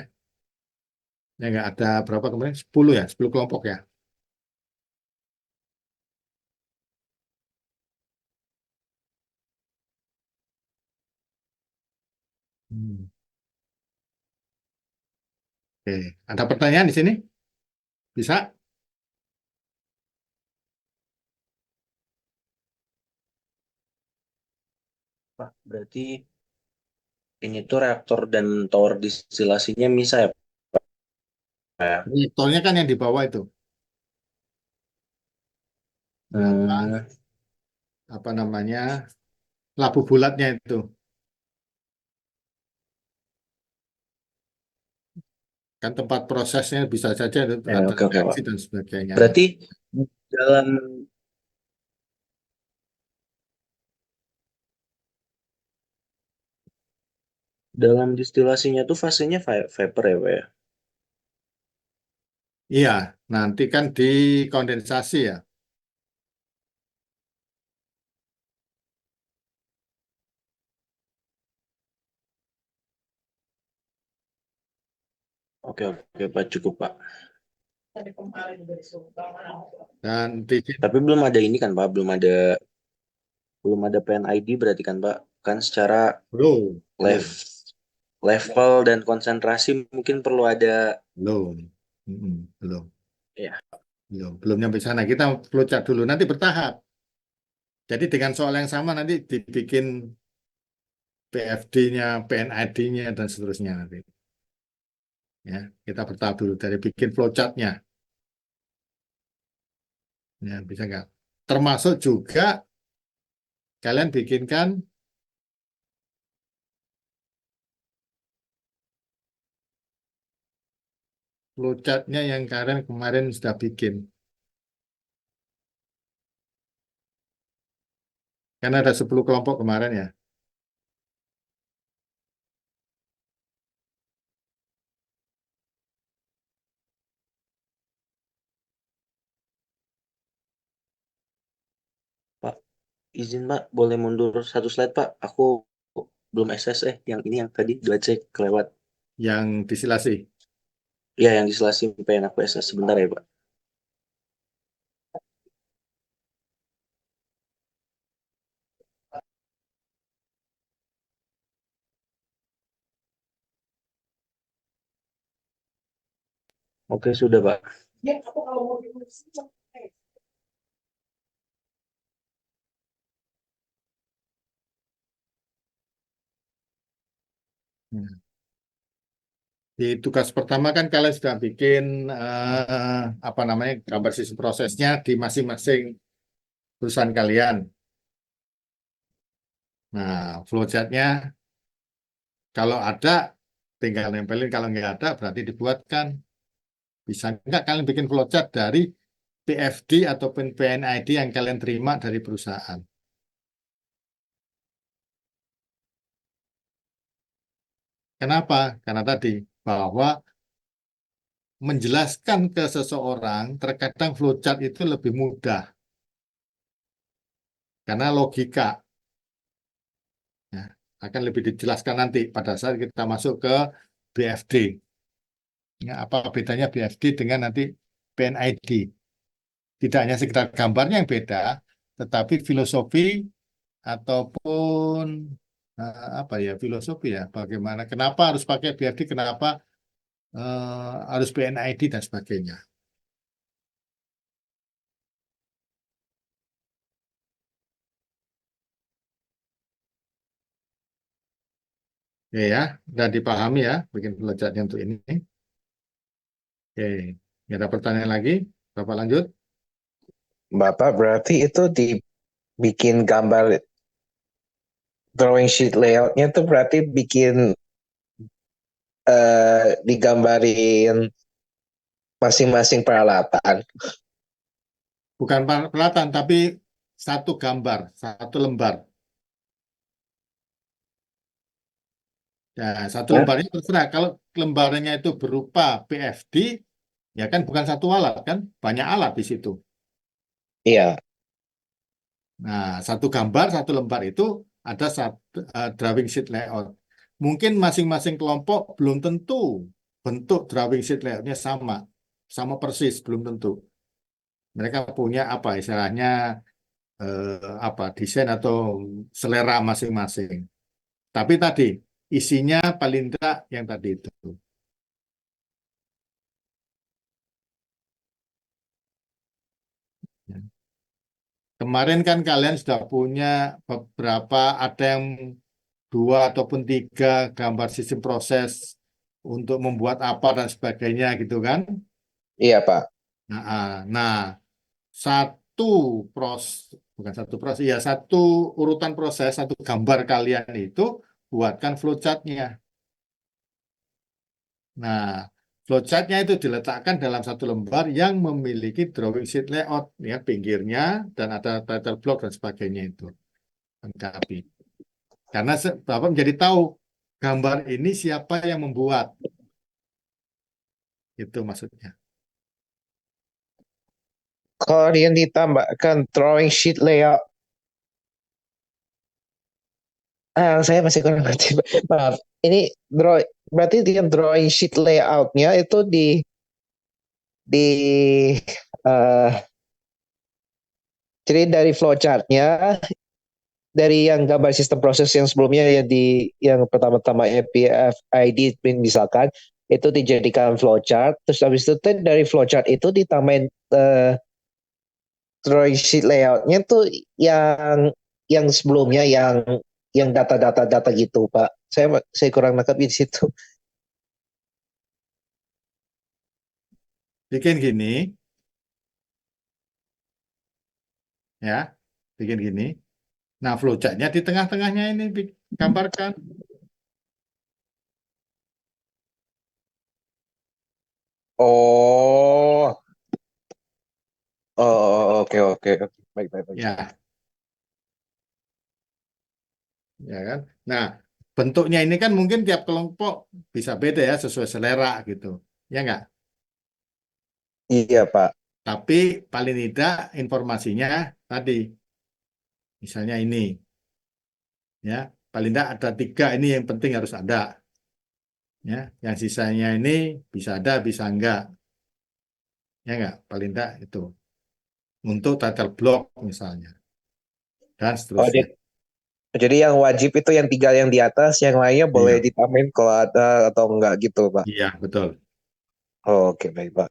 Ya nggak ada berapa kemarin? 10 ya, 10 kelompok ya. Hmm. Oke, ada pertanyaan di sini? Bisa? Pak, berarti ini tuh reaktor dan tower distilasinya bisa ya, Pak? Reaktornya kan yang di bawah itu. Apa, Hmm, apa namanya? Labu bulatnya itu. Kan tempat prosesnya bisa saja ya, ada oke oke Pak. reaksi dan sebagainya. Berarti dalam dalam distilasinya tuh fasenya vapor ya, Pak ya? Iya, nanti kan dikondensasi ya. Oke oke Pak, cukup Pak. Dan Tapi belum ada ini kan Pak, belum ada PNID berarti kan Pak. Kan secara belum, belum, lev- level dan konsentrasi mungkin perlu ada belum, belum, ya. belum nyampe sana. Kita flowchart dulu, nanti bertahap. Jadi dengan soal yang sama nanti dibikin PFD-nya, PNID-nya dan seterusnya nanti. Ya, kita bertahap dulu dari bikin flowchart-nya. Ya, bisa nggak? Termasuk juga kalian bikinkan flowchart-nya yang kalian kemarin sudah bikin. Karena ada 10 kelompok kemarin ya. Pak, izin Pak, boleh mundur satu slide Pak. Aku belum SS yang ini yang tadi 2C kelewat. Yang distilasi. Ya, yang distilasi pengen aku SS sebentar ya Pak. Oke, sudah Pak. Hmm. Di tugas pertama kan kalian sudah bikin apa namanya gambar sistem prosesnya di masing-masing perusahaan kalian. Nah, flowchart-nya kalau ada tinggal nempelin, kalau nggak ada berarti dibuatkan. Bisa nggak kalian bikin flowchart dari PFD ataupun PNID yang kalian terima dari perusahaan? Kenapa? Karena tadi bahwa menjelaskan ke seseorang terkadang flowchart itu lebih mudah karena logika. Ya, akan lebih dijelaskan nanti pada saat kita masuk ke BFD. Ya, apa bedanya BFD dengan nanti PNID? Tidak hanya sekedar gambarnya yang beda, tetapi filosofi ataupun apa ya filosofi ya, bagaimana, kenapa harus pakai BFD, kenapa harus PNID dan sebagainya. Oke ya, udah dipahami ya, bikin pelajarannya untuk ini. Oke, nggak ada pertanyaan lagi, Bapak lanjut. Bapak berarti itu dibikin gambar drawing sheet layoutnya tuh berarti bikin digambarin masing-masing peralatan. Bukan peralatan, tapi satu gambar, satu lembar. Nah, satu Ya, lembarnya terserah. Kalau lembarnya itu berupa PFD, ya kan bukan satu alat kan, banyak alat di situ. iya. Nah, satu gambar, satu lembar itu ada satu drawing sheet layout. mungkin masing-masing kelompok belum tentu bentuk drawing sheet layoutnya sama, sama persis, belum tentu. Mereka punya apa istilahnya apa desain atau selera masing-masing. Tapi tadi isinya paling tidak yang tadi itu. Ya. Kemarin kan kalian sudah punya beberapa, ada yang 2 ataupun 3 gambar sistem proses untuk membuat apa dan sebagainya gitu kan. Iya, Pak. Nah, satu bukan satu proses, ya satu urutan proses, satu gambar kalian itu buatkan flowchartnya. Nah, flowchartnya itu diletakkan dalam satu lembar yang memiliki drawing sheet layout, ya pinggirnya dan ada title block dan sebagainya itu lengkapi. Karena Bapak menjadi tahu gambar ini siapa yang membuat, itu maksudnya. Kalau yang ditambahkan drawing sheet layout, saya masih kurang ngerti. Maaf. Ini berarti yang drawing sheet layoutnya itu di eh, jadi dari flowchartnya, dari yang gambar sistem proses yang sebelumnya yang pertama-tama APFID misalkan itu dijadikan flowchart, terus habis itu dari flowchart itu ditambahin drawing sheet layoutnya tuh yang sebelumnya yang data-data gitu, Pak. Saya kurang nangkep di situ. Bikin gini, ya, bikin gini. Nah, flowchartnya di tengah-tengahnya ini gambarkan. Oh, oh, oke, oke, oke. Baik, baik, baik. Ya, ya kan. Nah, bentuknya ini kan mungkin tiap kelompok bisa beda ya sesuai selera gitu. Ya enggak? Iya, Pak. Tapi paling tidak informasinya tadi, misalnya ini, ya, paling tidak ada 3 ini yang penting harus ada, ya. Yang sisanya ini bisa ada, bisa enggak, ya enggak? Paling tidak itu untuk title block misalnya dan Oh, seterusnya. jadi yang wajib itu yang 3 yang di atas, yang lainnya boleh Iya, ditambahin kalau ada atau enggak gitu, Pak. iya betul. Oh, oke, baik, Pak.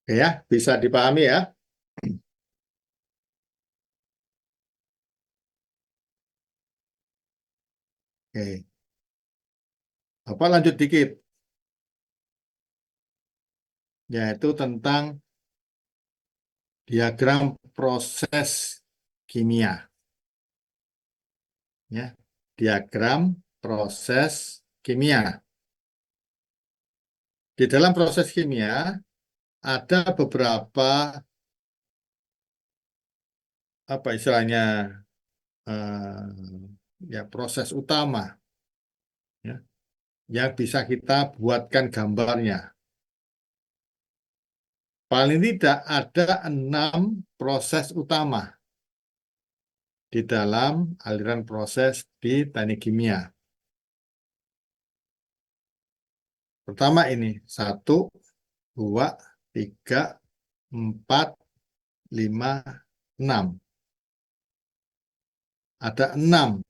Oke ya, bisa dipahami ya. Oke, apa lanjut dikit, yaitu tentang diagram proses kimia, ya. Diagram proses kimia. Di dalam proses kimia ada beberapa apa istilahnya ya proses utama, ya, yang bisa kita buatkan gambarnya. Paling tidak ada 6 proses utama di dalam aliran proses di teknik kimia. Pertama ini 1, 2, 3, 4, 5, 6. Ada 6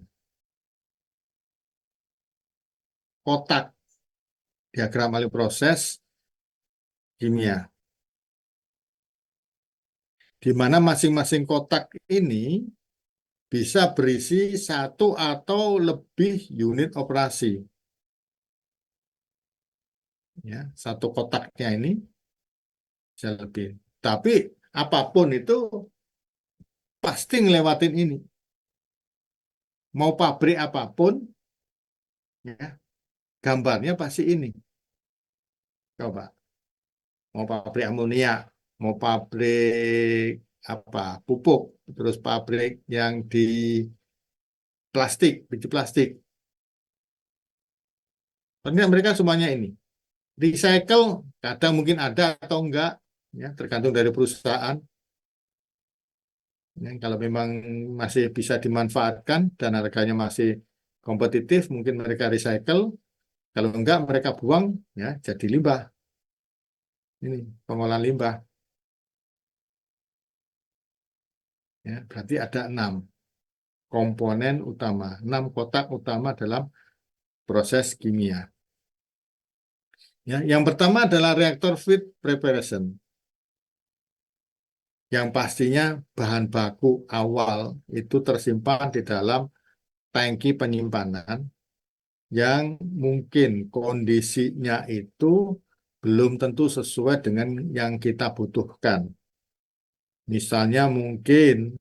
kotak diagram alur proses kimia, di mana masing-masing kotak ini bisa berisi 1 atau lebih unit operasi. Ya, satu kotaknya ini bisa lebih. Tapi apapun itu pasti ngelewatin ini. Mau pabrik apapun, ya, gambarnya pasti ini. Coba, mau pabrik amonia, mau pabrik pupuk, terus pabrik yang di plastik, biji plastik. Ternyata mereka semuanya ini recycle, kadang mungkin ada atau enggak, ya tergantung dari perusahaan. Ya, kalau memang masih bisa dimanfaatkan dan harganya masih kompetitif, mungkin mereka recycle. Kalau enggak, mereka buang, ya jadi limbah. Ini pengolahan limbah. Ya, berarti ada 6 komponen utama, 6 kotak utama dalam proses kimia. Ya, yang pertama adalah reaktor feed preparation. Yang pastinya bahan baku awal itu tersimpan di dalam tangki penyimpanan yang mungkin kondisinya itu belum tentu sesuai dengan yang kita butuhkan. Misalnya mungkin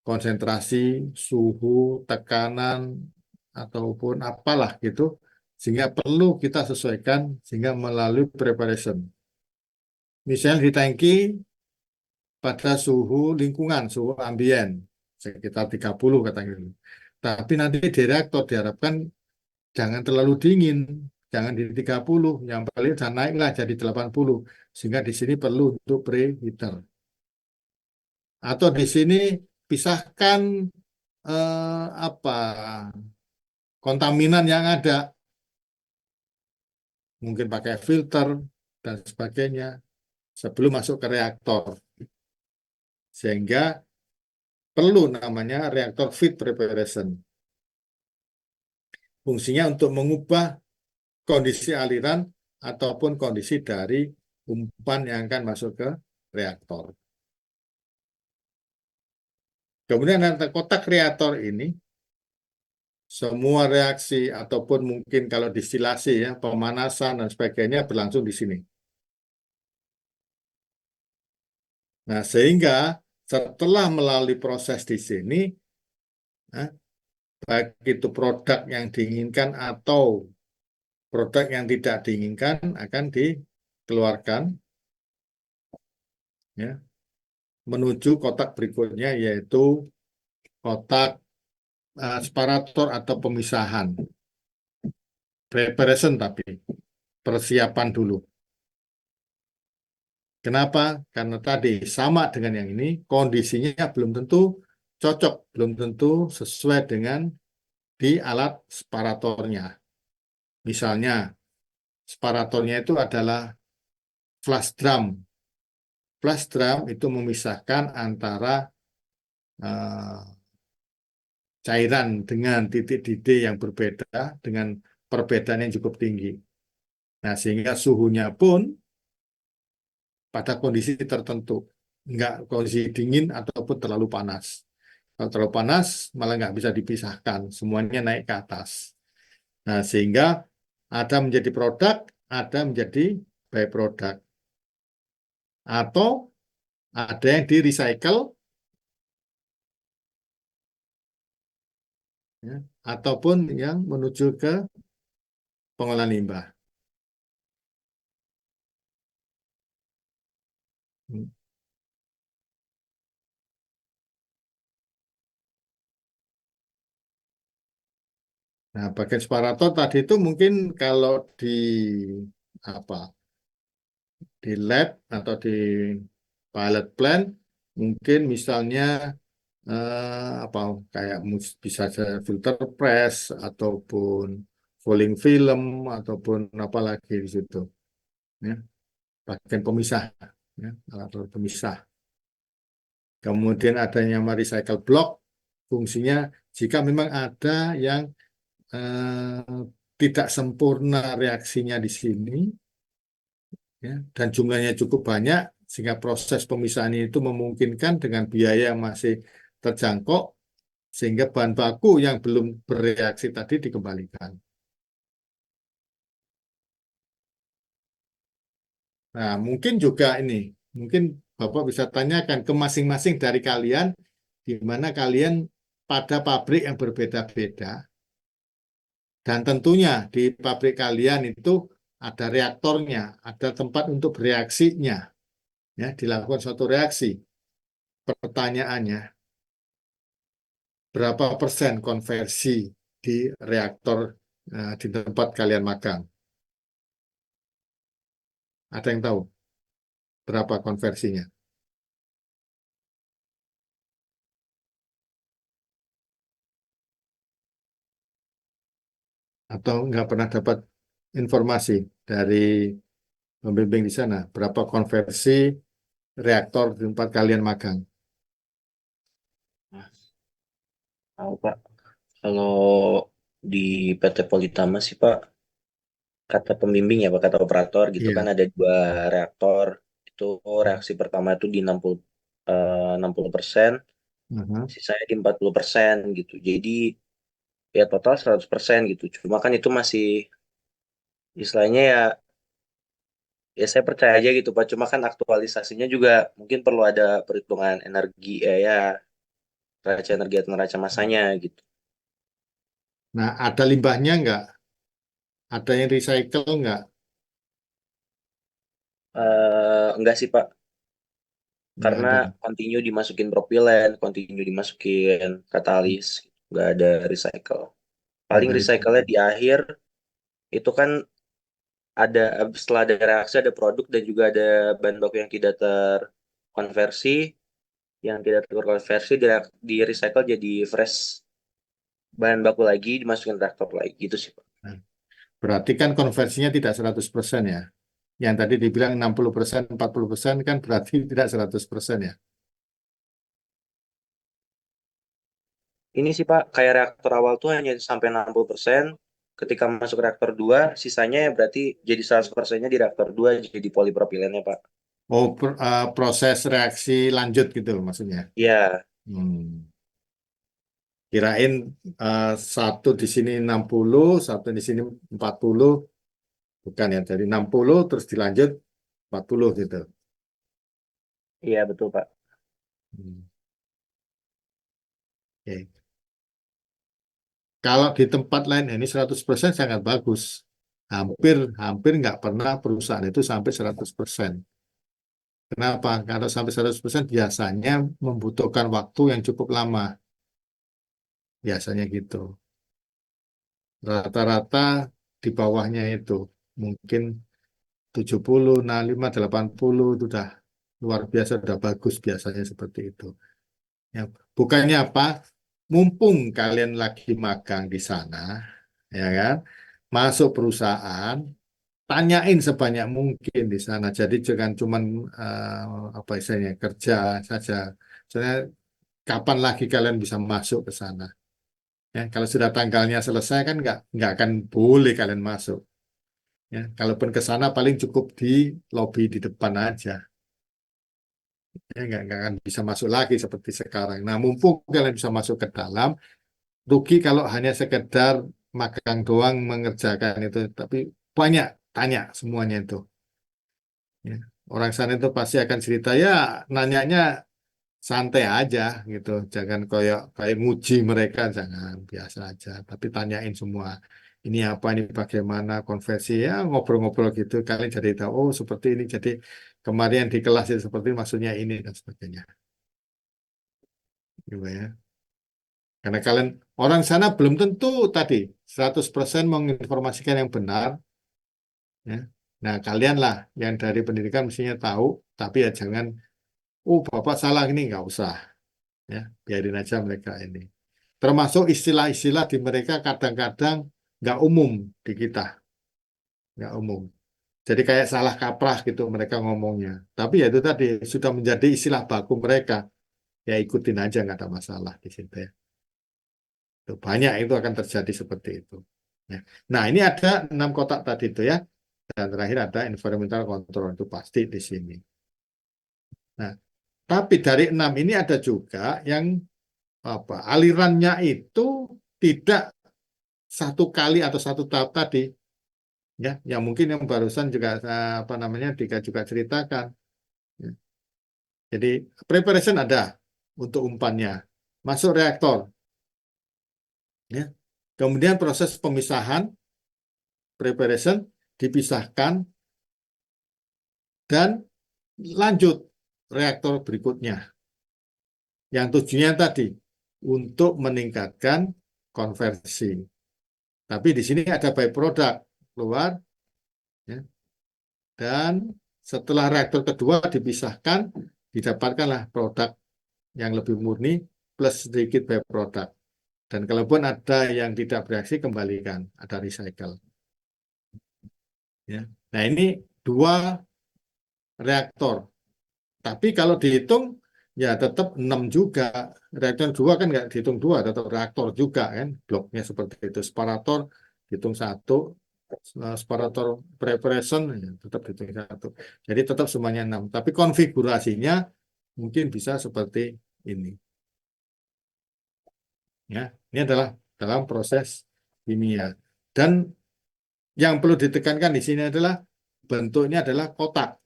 konsentrasi, suhu, tekanan, ataupun apalah gitu, sehingga perlu kita sesuaikan sehingga melalui preparation. Misalnya di tangki pada suhu lingkungan, suhu ambien, sekitar 30 katanya. Tapi nanti di reaktor diharapkan jangan terlalu dingin, jangan di 30, yang paling udah naiklah jadi 80, sehingga di sini perlu untuk preheater. Atau di sini pisahkan apa kontaminan yang ada, mungkin pakai filter dan sebagainya sebelum masuk ke reaktor, sehingga perlu namanya reaktor feed preparation. Fungsinya untuk mengubah kondisi aliran ataupun kondisi dari umpan yang akan masuk ke reaktor. Kemudian ada kotak reaktor ini, semua reaksi ataupun mungkin kalau distilasi ya, pemanasan dan sebagainya berlangsung di sini. Nah, sehingga setelah melalui proses di sini, nah, baik itu produk yang diinginkan atau produk yang tidak diinginkan akan dikeluarkan ya, menuju kotak berikutnya yaitu kotak separator atau pemisahan. Preparation tapi persiapan dulu. Kenapa? Karena tadi sama dengan yang ini, kondisinya belum tentu cocok, belum tentu sesuai dengan di alat separatornya. Misalnya, separatornya itu adalah flash drum. Flash drum itu memisahkan antara eh, cairan dengan titik didih yang berbeda dengan perbedaan yang cukup tinggi. Nah, sehingga suhunya pun pada kondisi tertentu, nggak kondisi dingin ataupun terlalu panas. Kalau terlalu panas, malah nggak bisa dipisahkan, semuanya naik ke atas. Nah, sehingga ada menjadi produk, ada menjadi byproduct. Atau ada yang di-recycle, ya, ataupun yang menuju ke pengolahan limbah. Nah, bagian separator tadi itu mungkin kalau di apa di lab atau di pilot plant mungkin misalnya apa kayak bisa filter press ataupun rolling film ataupun apa lagi di situ ya bagian pemisah ya alat pemisah. Kemudian adanya recycle block fungsinya jika memang ada yang tidak sempurna reaksinya di sini ya, dan jumlahnya cukup banyak sehingga proses pemisahan itu memungkinkan dengan biaya yang masih terjangkau sehingga bahan baku yang belum bereaksi tadi dikembalikan. Nah, mungkin juga ini, mungkin Bapak bisa tanyakan ke masing-masing dari kalian di mana kalian pada pabrik yang berbeda-beda dan tentunya di pabrik kalian itu ada reaktornya, ada tempat untuk bereaksinya, ya, dilakukan suatu reaksi. pertanyaannya, berapa persen konversi di reaktor di tempat kalian magang? Ada yang tahu berapa konversinya? Atau nggak pernah dapat informasi dari pembimbing di sana? Berapa konversi reaktor di tempat kalian magang? Tahu Pak. Kalau di PT Politama sih Pak, kata pembimbing ya Pak, kata operator gitu kan Iya. ada 2 reaktor. Itu reaksi pertama itu di 60%, Aha. sisanya di 40% gitu. Jadi ya total 100% gitu. Cuma kan itu masih istilahnya ya saya percaya aja gitu Pak. Cuma kan aktualisasinya juga mungkin perlu ada perhitungan energi ya neraca energi atau neraca masanya gitu. Nah, ada limbahnya nggak? Ada yang recycle nggak? Enggak sih Pak, Nggak karena ada. continue dimasukin propilen, continue dimasukin katalis, nggak ada recycle. Nggak Paling ada recycle-nya recycle. di akhir itu kan ada setelah ada reaksi ada produk dan juga ada bahan baku yang tidak terkonversi, yang tidak terkonversi di recycle jadi fresh bahan baku lagi dimasukin reaktor lagi gitu sih Pak. Nah, berarti kan konversinya tidak 100% ya. Yang tadi dibilang 60%, 40% kan berarti tidak 100% ya. Ini sih Pak, kayak reaktor awal tuh hanya sampai 60%. Ketika masuk reaktor 2 sisanya ya berarti jadi 100%-nya di reaktor 2 jadi polipropilennya, Pak. Oh, proses reaksi lanjut gitu maksudnya. Iya, Hmm. Kirain satu di sini 60, satu di sini 40. Bukan ya, dari 60 terus dilanjut 40 gitu. iya betul, Pak. Hmm. Oke. Kalau di tempat lain ini 100% sangat bagus. Hampir hampir nggak pernah perusahaan itu sampai 100%. Kenapa? Kalau sampai 100% biasanya membutuhkan waktu yang cukup lama. Biasanya gitu. Rata-rata di bawahnya itu. Mungkin 70, 65, 80 itu udah luar biasa, udah bagus biasanya seperti itu. Ya, bukannya apa? Mumpung kalian lagi magang di sana, ya kan? Masuk perusahaan, tanyain sebanyak mungkin di sana. Jadi jangan cuman apa istilahnya kerja saja. Soalnya kapan lagi kalian bisa masuk ke sana? Ya, kalau sudah tanggalnya selesai kan nggak akan boleh kalian masuk. Ya, kalaupun ke sana paling cukup di lobi di depan aja. Ya, nggak akan bisa masuk lagi seperti sekarang. Nah, mumpung kalian bisa masuk ke dalam, rugi kalau hanya sekedar magang doang mengerjakan itu. Tapi banyak tanya semuanya itu. Ya. Orang sana itu pasti akan cerita ya, nanyanya santai aja gitu. Jangan kayak nguji mereka, jangan biasa aja. Tapi tanyain semua. Ini apa, ini bagaimana konversi ya ngobrol-ngobrol gitu. Kalian jadi tahu oh seperti ini. Jadi kemarin di kelas itu seperti ini, maksudnya ini dan sebagainya. Gitu ya. Karena kalian orang sana belum tentu tadi 100% menginformasikan yang benar. Ya. Nah, kalian lah yang dari pendidikan mestinya tahu, tapi ya jangan, oh Bapak salah ini, nggak usah. Ya, biarin aja mereka ini. Termasuk istilah-istilah di mereka kadang-kadang nggak umum di kita, nggak umum. Jadi kayak salah kaprah gitu mereka ngomongnya. Tapi ya itu tadi sudah menjadi istilah baku mereka. Ya ikutin aja nggak ada masalah di situ ya. Tuh, banyak itu akan terjadi seperti itu. Ya. Nah ini ada 6 kotak tadi itu ya. Dan terakhir ada environmental control itu pasti di sini. Nah, tapi dari 6 ini ada juga yang apa alirannya itu tidak satu kali atau satu tahap tadi ya yang mungkin yang barusan juga apa namanya Dika juga ceritakan ya. Jadi preparation ada untuk umpannya masuk reaktor ya kemudian proses pemisahan preparation dipisahkan dan lanjut reaktor berikutnya Yang tujuannya tadi untuk meningkatkan konversi. Tapi di sini ada byproduct keluar, ya. Dan setelah reaktor kedua dipisahkan, didapatkanlah produk yang lebih murni plus sedikit byproduct. Dan kalaupun ada yang tidak bereaksi, kembalikan, ada recycle. Ya. Nah, ini 2 reaktor. Tapi kalau dihitung, ya tetap 6 juga. Reaktor 2 kan nggak dihitung 2, tetap reaktor juga kan. Bloknya seperti itu. Separator hitung 1, separator preparation ya, tetap hitung 1. Jadi tetap semuanya 6. Tapi konfigurasinya mungkin bisa seperti ini. Ya, ini adalah dalam proses kimia. Dan yang perlu ditekankan di sini adalah bentuknya adalah kotak.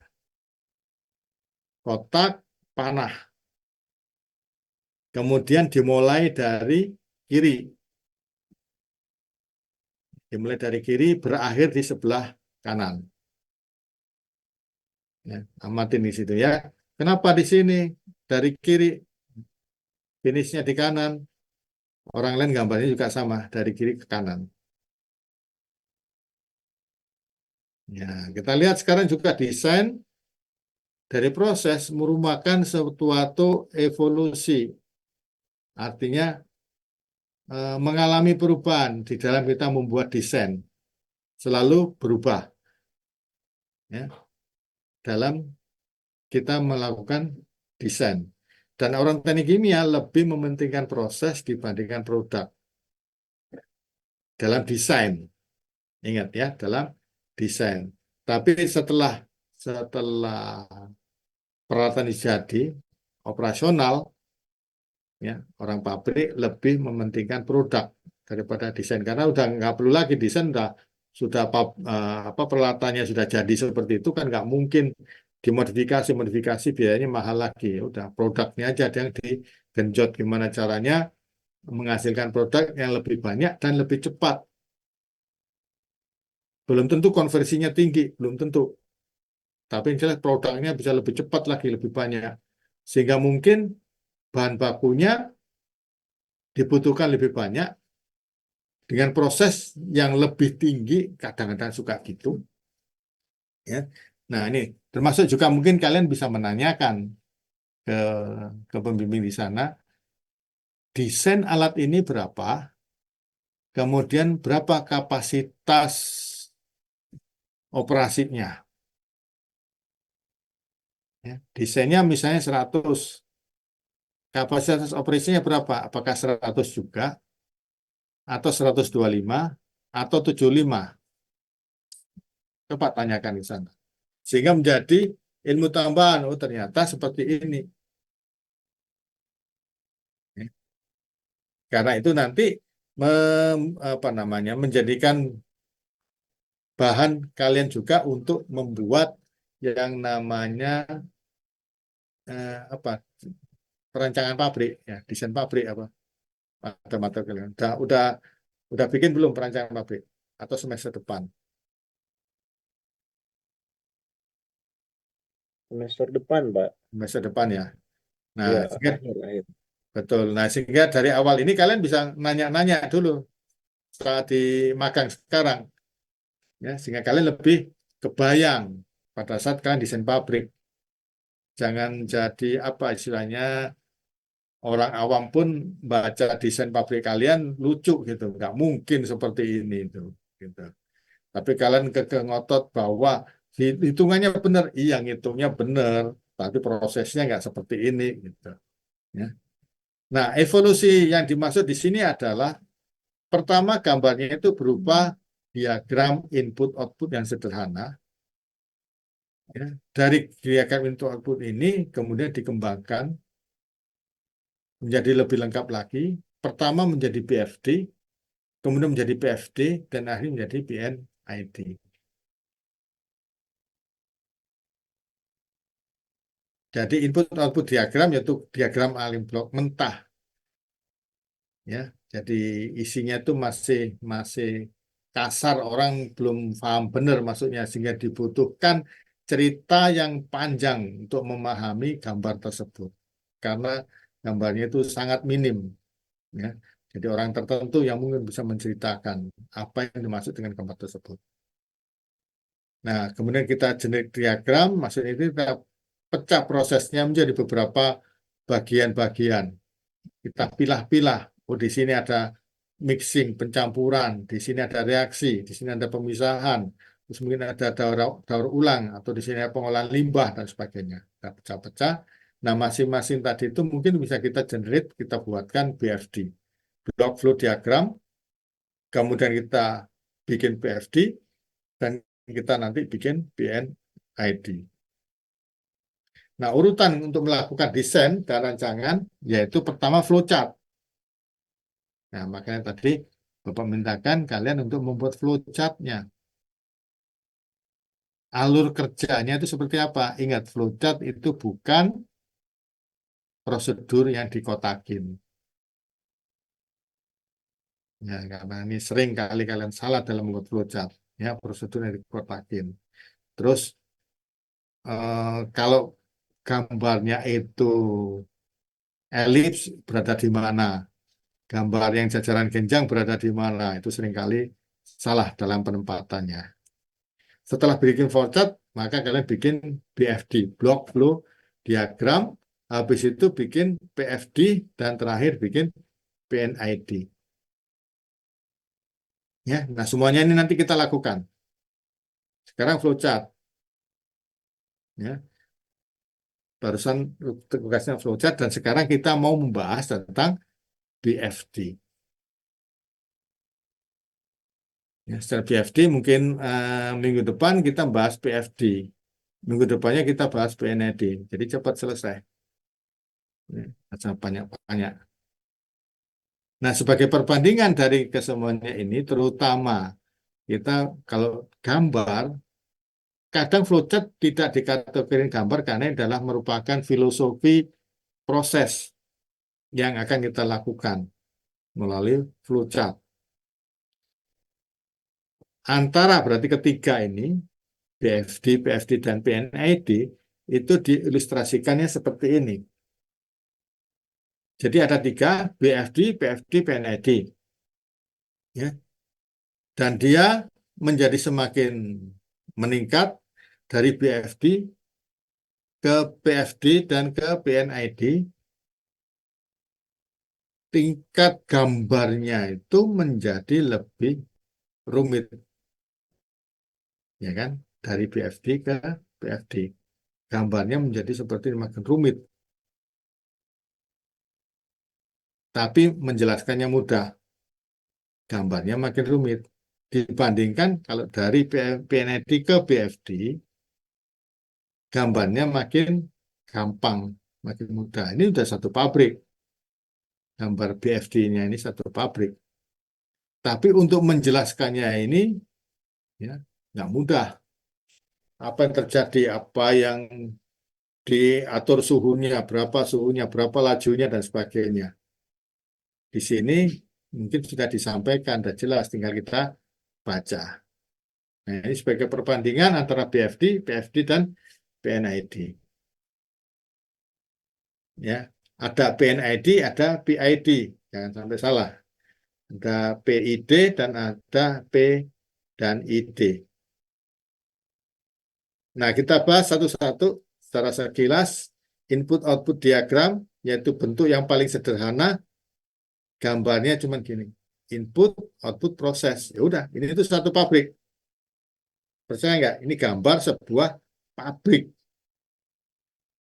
Kotak panah. Kemudian dimulai dari kiri. Dimulai dari kiri, berakhir di sebelah kanan. Ya, amatin di situ ya. Kenapa di sini? Dari kiri, finishnya di kanan. Orang lain gambarnya juga sama, dari kiri ke kanan. Ya, kita lihat sekarang juga desain dari proses merupakan suatu evolusi. Artinya mengalami perubahan di dalam kita membuat desain. Selalu berubah. Ya, dalam kita melakukan desain. Dan orang teknik kimia lebih mementingkan proses dibandingkan produk. Dalam desain. Ingat ya, dalam desain. Tapi setelah peralatan jadi operasional, ya, orang pabrik lebih mementingkan produk daripada desain. Karena udah nggak perlu lagi desain, sudah peralatannya sudah jadi seperti itu kan nggak mungkin dimodifikasi biayanya mahal lagi. Udah produknya aja ada yang digenjot gimana caranya menghasilkan produk yang lebih banyak dan lebih cepat. Belum tentu konversinya tinggi, belum tentu. Tapi yang jelas produknya bisa lebih cepat lagi, lebih banyak. Sehingga mungkin bahan bakunya dibutuhkan lebih banyak dengan proses yang lebih tinggi, kadang-kadang suka gitu. Ya. Nah, ini termasuk juga mungkin kalian bisa menanyakan ke pembimbing di sana, desain alat ini berapa, kemudian berapa kapasitas operasinya. Ya. Desainnya misalnya 100, kapasitas operasinya berapa? Apakah 100 juga, atau 125, atau 75? Coba tanyakan di sana. Sehingga menjadi ilmu tambahan, oh ternyata seperti ini. Ya. Karena itu nanti menjadikan bahan kalian juga untuk membuat yang namanya apa perancangan pabrik, ya desain pabrik apa mata kalian. Udah bikin belum perancangan pabrik atau semester depan? Semester depan, Pak. Semester depan ya. Nah, Ya, sehingga akhir. betul. Nah, sehingga dari awal ini kalian bisa nanya-nanya dulu setelah di magang sekarang, ya, sehingga kalian lebih kebayang pada saat kalian desain pabrik. Jangan jadi apa istilahnya orang awam pun baca desain pabrik kalian lucu gitu, nggak mungkin seperti ini itu. Gitu. Tapi kalian ngotot bahwa hitungannya benar, iya ngitungnya benar, tapi prosesnya nggak seperti ini. Gitu. Ya. Nah, evolusi yang dimaksud di sini adalah pertama gambarnya itu berupa diagram input-output yang sederhana. Ya. Dari diagram input-output ini kemudian dikembangkan menjadi lebih lengkap lagi. Pertama menjadi BFD, kemudian menjadi PFD, dan akhirnya menjadi PNID. Jadi input-output diagram yaitu diagram alim blok mentah. Ya, jadi isinya itu masih kasar, orang belum paham benar maksudnya sehingga dibutuhkan cerita yang panjang untuk memahami gambar tersebut. Karena gambarnya itu sangat minim, ya. Jadi orang tertentu yang mungkin bisa menceritakan apa yang dimaksud dengan gambar tersebut. Nah, kemudian kita generate diagram, maksudnya itu kita pecah prosesnya menjadi beberapa bagian-bagian. Kita pilah-pilah. Oh, di sini ada mixing, pencampuran, di sini ada reaksi, di sini ada pemisahan, terus mungkin ada daur ulang, atau di sini ada pengolahan limbah dan sebagainya. Kita pecah-pecah. Nah, masing-masing tadi itu mungkin bisa kita generate, kita buatkan BFD, block flow diagram, kemudian kita bikin BFD, dan kita nanti bikin PNID. Nah, urutan untuk melakukan desain dan rancangan yaitu pertama flowchart. Nah, makanya tadi Bapak mintakan kalian untuk membuat flowchart-nya. Alur kerjanya itu seperti apa? Ingat, flowchart itu bukan prosedur yang dikotakin. Ya, karena ini sering kali kalian salah dalam membuat flowchart. Ya, prosedur yang dikotakin. Terus, kalau gambarnya itu elips berada di mana? Gambar yang jajaran genjang berada di mana? Itu seringkali salah dalam penempatannya. Setelah bikin flowchart, maka kalian bikin BFD, block flow diagram. Habis itu bikin PFD dan terakhir bikin PNID. Ya, nah semuanya ini nanti kita lakukan. Sekarang flowchart. Ya, barusan tugasnya flowchart dan sekarang kita mau membahas tentang BFD. Ya, setelah BFD mungkin minggu depan kita bahas PFD. Minggu depannya kita bahas PNID. Jadi cepat selesai. Ya, banyak-banyak. Nah, sebagai perbandingan dari kesemuanya ini, terutama kita kalau gambar, kadang flowchart tidak dikategorikan gambar karena ini adalah merupakan filosofi proses yang akan kita lakukan melalui flowchart. Antara berarti ketiga ini, BFD, PFD, dan PNID, itu diilustrasikannya seperti ini. Jadi ada tiga, BFD, PFD, PNID. Ya. Dan dia menjadi semakin meningkat dari BFD ke PFD dan ke PNID. Tingkat gambarnya itu menjadi lebih rumit. Ya kan? Dari BFD ke PFD. Gambarnya menjadi seperti makin rumit. Tapi menjelaskannya mudah. Gambarnya makin rumit. Dibandingkan kalau dari PNID ke BFD, gambarnya makin gampang, makin mudah. Ini sudah satu pabrik. Gambar BFD-nya ini satu pabrik. Tapi untuk menjelaskannya ini ya nggak mudah. Apa yang terjadi, apa yang diatur suhunya, berapa lajunya, dan sebagainya. Di sini mungkin sudah disampaikan, dan jelas, tinggal kita baca. Nah, ini sebagai perbandingan antara BFD, PFD, dan PNID. Ya, ada PNID, ada PID, jangan sampai salah. Ada PID dan ada P dan ID. Nah, kita bahas satu-satu secara sekilas. Input-output diagram, yaitu bentuk yang paling sederhana, gambarnya cuma gini. Input, output, proses. Ya udah, ini itu satu pabrik. Percaya nggak? Ini gambar sebuah pabrik.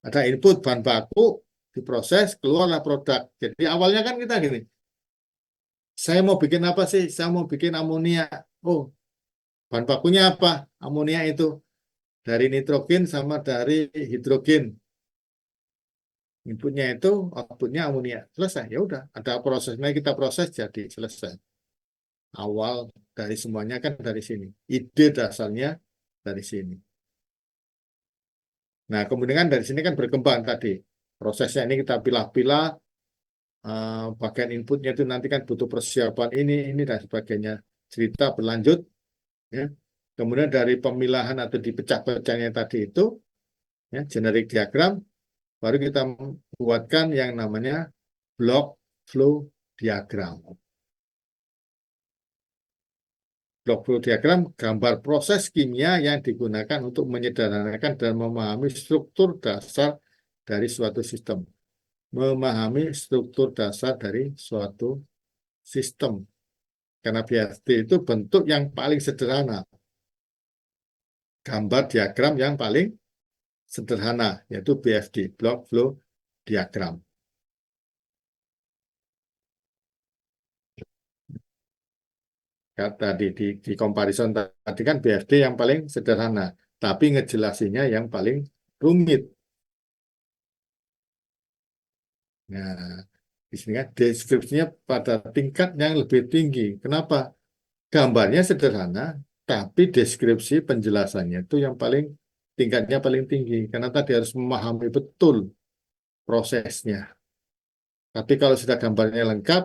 Ada input bahan baku, diproses, keluarlah produk. Jadi awalnya kan kita gini. Saya mau bikin apa sih? Saya mau bikin amonia. Oh, bahan bakunya apa? Amonia itu. Dari nitrogen sama dari hidrogen. Inputnya itu, outputnya amonia. Selesai. Ya udah, ada prosesnya, kita proses jadi selesai. Awal dari semuanya kan dari sini. Ide dasarnya dari sini. Nah, kemudian dari sini kan berkembang tadi. Prosesnya ini kita pilah-pilah, bagian inputnya itu nanti kan butuh persiapan ini dan sebagainya. Cerita berlanjut. Ya. Kemudian dari pemilahan atau dipecah-pecahnya tadi itu, ya, generik diagram, baru kita buatkan yang namanya block flow diagram. Block flow diagram gambar proses kimia yang digunakan untuk menyederhanakan dan memahami struktur dasar dari suatu sistem. Memahami struktur dasar dari suatu sistem. Karena BFD itu bentuk yang paling sederhana. Gambar diagram yang paling sederhana, yaitu BFD, block flow diagram. Tadi di comparison tadi kan BFD yang paling sederhana, tapi ngejelasinnya yang paling rumit. Nah, di sini kan deskripsinya pada tingkat yang lebih tinggi. Kenapa? Gambarnya sederhana, tapi deskripsi penjelasannya itu yang paling tingkatnya paling tinggi. Karena tadi harus memahami betul prosesnya. Tapi kalau sudah gambarnya lengkap,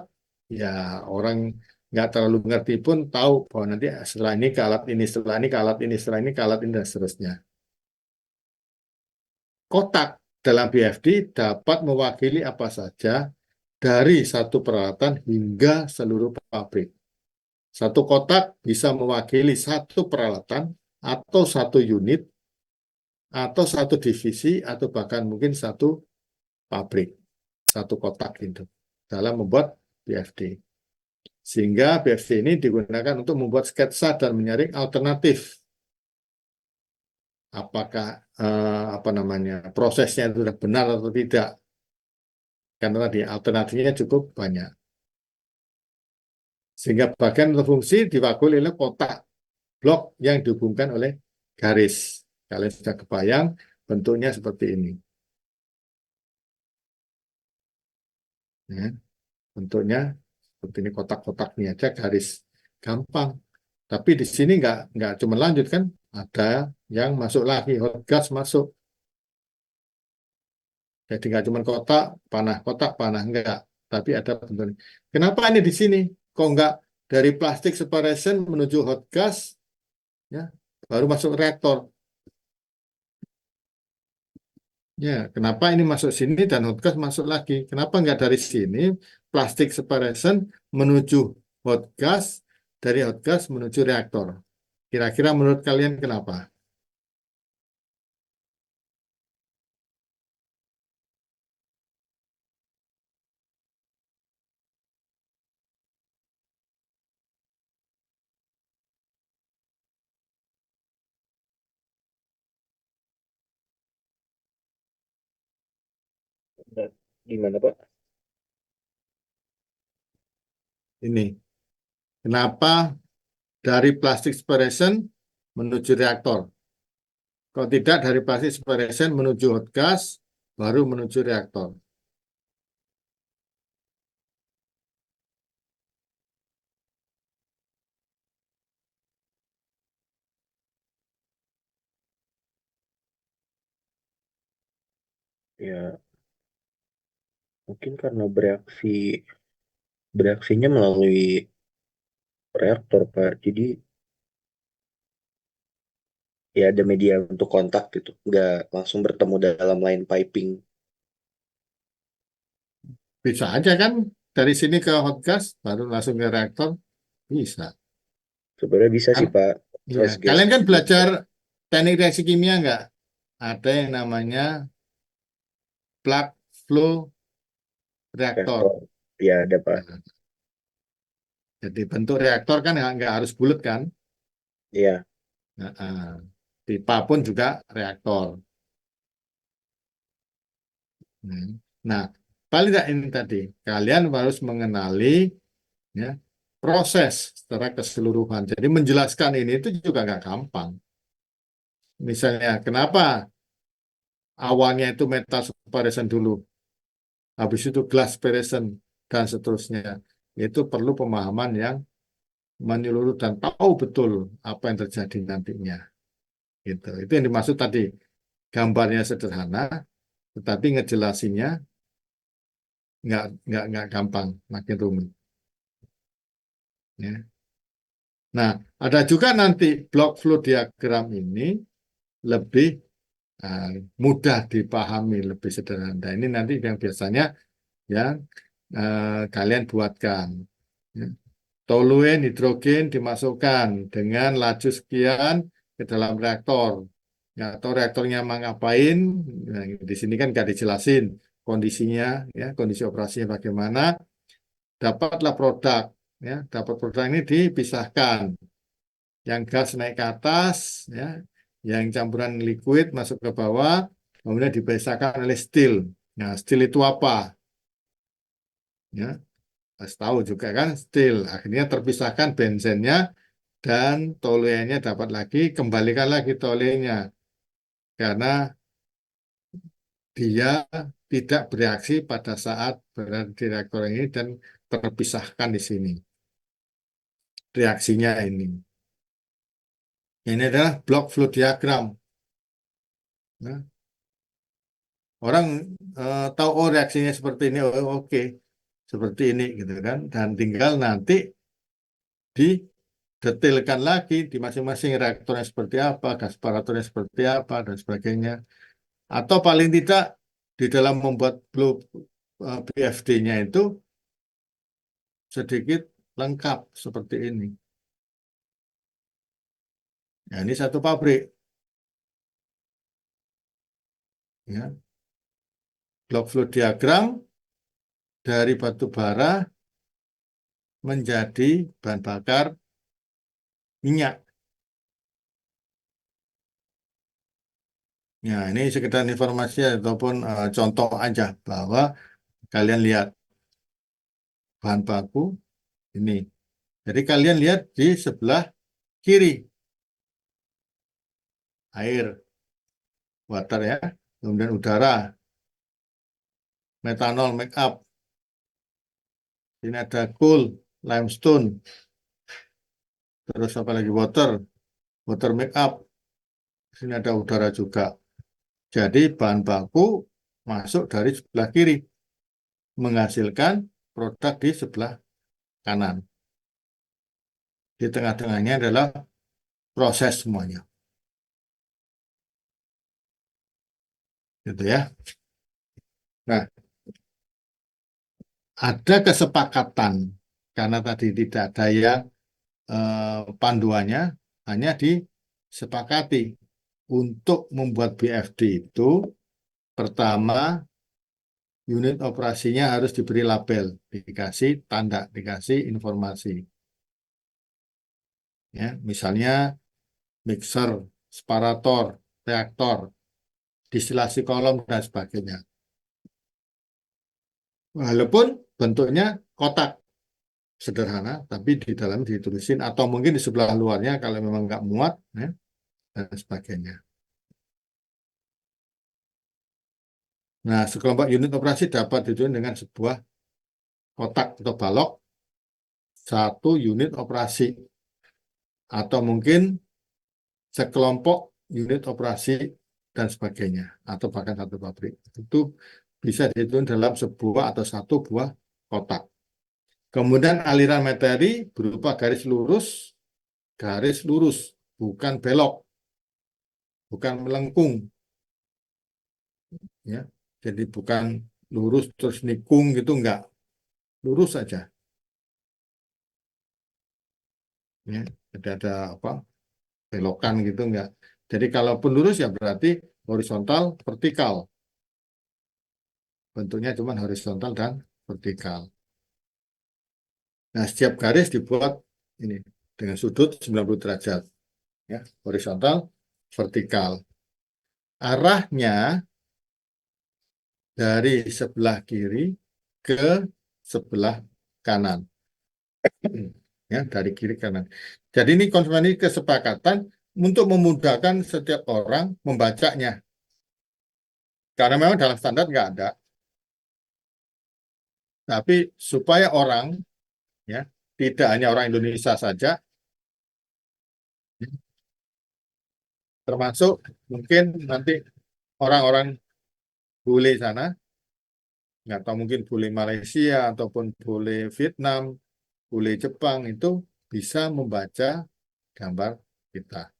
ya orang nggak terlalu ngerti pun tahu bahwa nanti setelah ini ke alat ini, setelah ini ke alat ini, setelah ini ke alat ini, dan seterusnya. Kotak dalam BFD dapat mewakili apa saja dari satu peralatan hingga seluruh pabrik. Satu kotak bisa mewakili satu peralatan atau satu unit atau satu divisi atau bahkan mungkin satu pabrik. Satu kotak itu dalam membuat BFD. Sehingga BFD ini digunakan untuk membuat sketsa dan menyaring alternatif. Apakah prosesnya itu sudah benar atau tidak. Karena tadi alternatifnya cukup banyak. Sehingga bagian atau fungsi diwakili oleh kotak blok yang dihubungkan oleh garis. Kalian sudah kebayang bentuknya seperti ini. Ya, bentuknya seperti ini, kotak-kotak ini aja garis, gampang. Tapi di sini nggak cuma lanjut kan, ada yang masuk lagi, hot gas masuk. Jadi nggak cuma kotak panah enggak, tapi ada bentuknya. Kenapa ini di sini? Kok nggak dari plastik separation menuju hot gas, ya, baru masuk reaktor? Ya, kenapa ini masuk sini dan hot gas masuk lagi? Kenapa nggak dari sini plastik separation menuju hot gas, dari hot gas menuju reaktor? Kira-kira menurut kalian kenapa? Gimana, Pak? Ini, kenapa dari plastik separation menuju reaktor? Kalau tidak dari plastik separation menuju hot gas, baru menuju reaktor. Ya, mungkin karena bereaksinya melalui reaktor, Pak. Jadi ya ada media untuk kontak gitu, nggak langsung bertemu dalam line piping. Bisa aja kan dari sini ke hot gas, baru langsung ke reaktor. Bisa. Sebenarnya bisa sih, Kan? Pak. Ya. Flash gas Kalian kan juga belajar teknik reaksi kimia nggak? Ada yang namanya plug flow reaktor. reaktor. Ya ada, Pak. Nah, jadi bentuk reaktor kan nggak harus bulat kan? Iya. Pipa pun juga reaktor. Nah, paling tidak ini tadi, kalian harus mengenali ya, proses secara keseluruhan. Jadi menjelaskan ini itu juga nggak gampang. Misalnya, kenapa awalnya itu metal separation dulu, habis itu glass separation, dan seterusnya. Itu perlu pemahaman yang menyeluruh dan tahu betul apa yang terjadi nantinya. Gitu. Itu yang dimaksud tadi. Gambarnya sederhana, tetapi ngejelasinnya nggak gampang, makin rumit. Ya. Nah, ada juga nanti block flow diagram ini lebih mudah dipahami, lebih sederhana. Ini nanti yang biasanya ya kalian buatkan. Ya. Toluen hidrogen dimasukkan dengan laju sekian ke dalam reaktor. Ya, atau reaktornya mau ngapain? Nah, di sini kan nggak dijelasin kondisinya, ya, kondisi operasinya bagaimana. Dapatlah produk. Ya, dapat produk ini dipisahkan. Yang gas naik ke atas, ya, yang campuran liquid masuk ke bawah, kemudian dipisahkan oleh steel. Nah, steel itu apa? Ya, harus tahu juga kan steel. Akhirnya terpisahkan benzennya dan toluennya dapat lagi, kembalikan lagi toluennya karena dia tidak bereaksi pada saat berada di reaktor ini dan terpisahkan di sini. Reaksinya ini. Ini adalah block flow diagram. Nah, orang tahu oh reaksinya seperti ini, oh, oke, seperti ini gitu kan. Dan tinggal nanti didetailkan lagi di masing-masing reaktornya seperti apa, gas paratornya seperti apa dan sebagainya. Atau paling tidak di dalam membuat BFD-nya itu sedikit lengkap seperti ini. Nah, ini satu pabrik, ya. Block flow diagram dari batu bara menjadi bahan bakar minyak. Ya, ini sekedar informasi ataupun contoh aja bahwa kalian lihat bahan baku ini. Jadi kalian lihat di sebelah kiri air, water ya, kemudian udara, metanol, make up. Ini ada coal, limestone, terus apa lagi water, water make up. Sini ada udara juga. Jadi bahan baku masuk dari sebelah kiri, menghasilkan produk di sebelah kanan. Di tengah-tengahnya adalah proses semuanya. Gitu ya. Nah, ada kesepakatan karena tadi tidak ada yang panduannya, hanya disepakati untuk membuat BFD itu pertama unit operasinya harus diberi label, dikasih tanda, dikasih informasi. Ya, misalnya mixer, separator, reaktor, distilasi kolom dan sebagainya. Walaupun bentuknya kotak sederhana, tapi di dalam ditulisin atau mungkin di sebelah luarnya kalau memang nggak muat, ya, dan sebagainya. Nah, sekelompok unit operasi dapat ditulis dengan sebuah kotak atau balok satu unit operasi atau mungkin sekelompok unit operasi dan sebagainya atau bahkan satu pabrik itu bisa ditulis dalam sebuah atau satu buah kotak. Kemudian aliran materi berupa garis lurus, bukan belok, bukan melengkung, ya. Jadi bukan lurus terus nikung gitu enggak, lurus saja. Ya, jadi ada apa? Belokan gitu enggak. Jadi kalaupun lurus ya berarti horizontal, vertikal. Bentuknya cuma horizontal dan vertikal. Nah, setiap garis dibuat ini dengan sudut 90 derajat, ya, horizontal, vertikal. Arahnya dari sebelah kiri ke sebelah kanan. Ya, dari kiri ke kanan. Jadi ini konvensi kesepakatan untuk memudahkan setiap orang membacanya. Karena memang dalam standar nggak ada. Tapi supaya orang, ya, tidak hanya orang Indonesia saja, termasuk mungkin nanti orang-orang bule sana, nggak tahu mungkin bule Malaysia ataupun bule Vietnam, bule Jepang itu bisa membaca gambar kita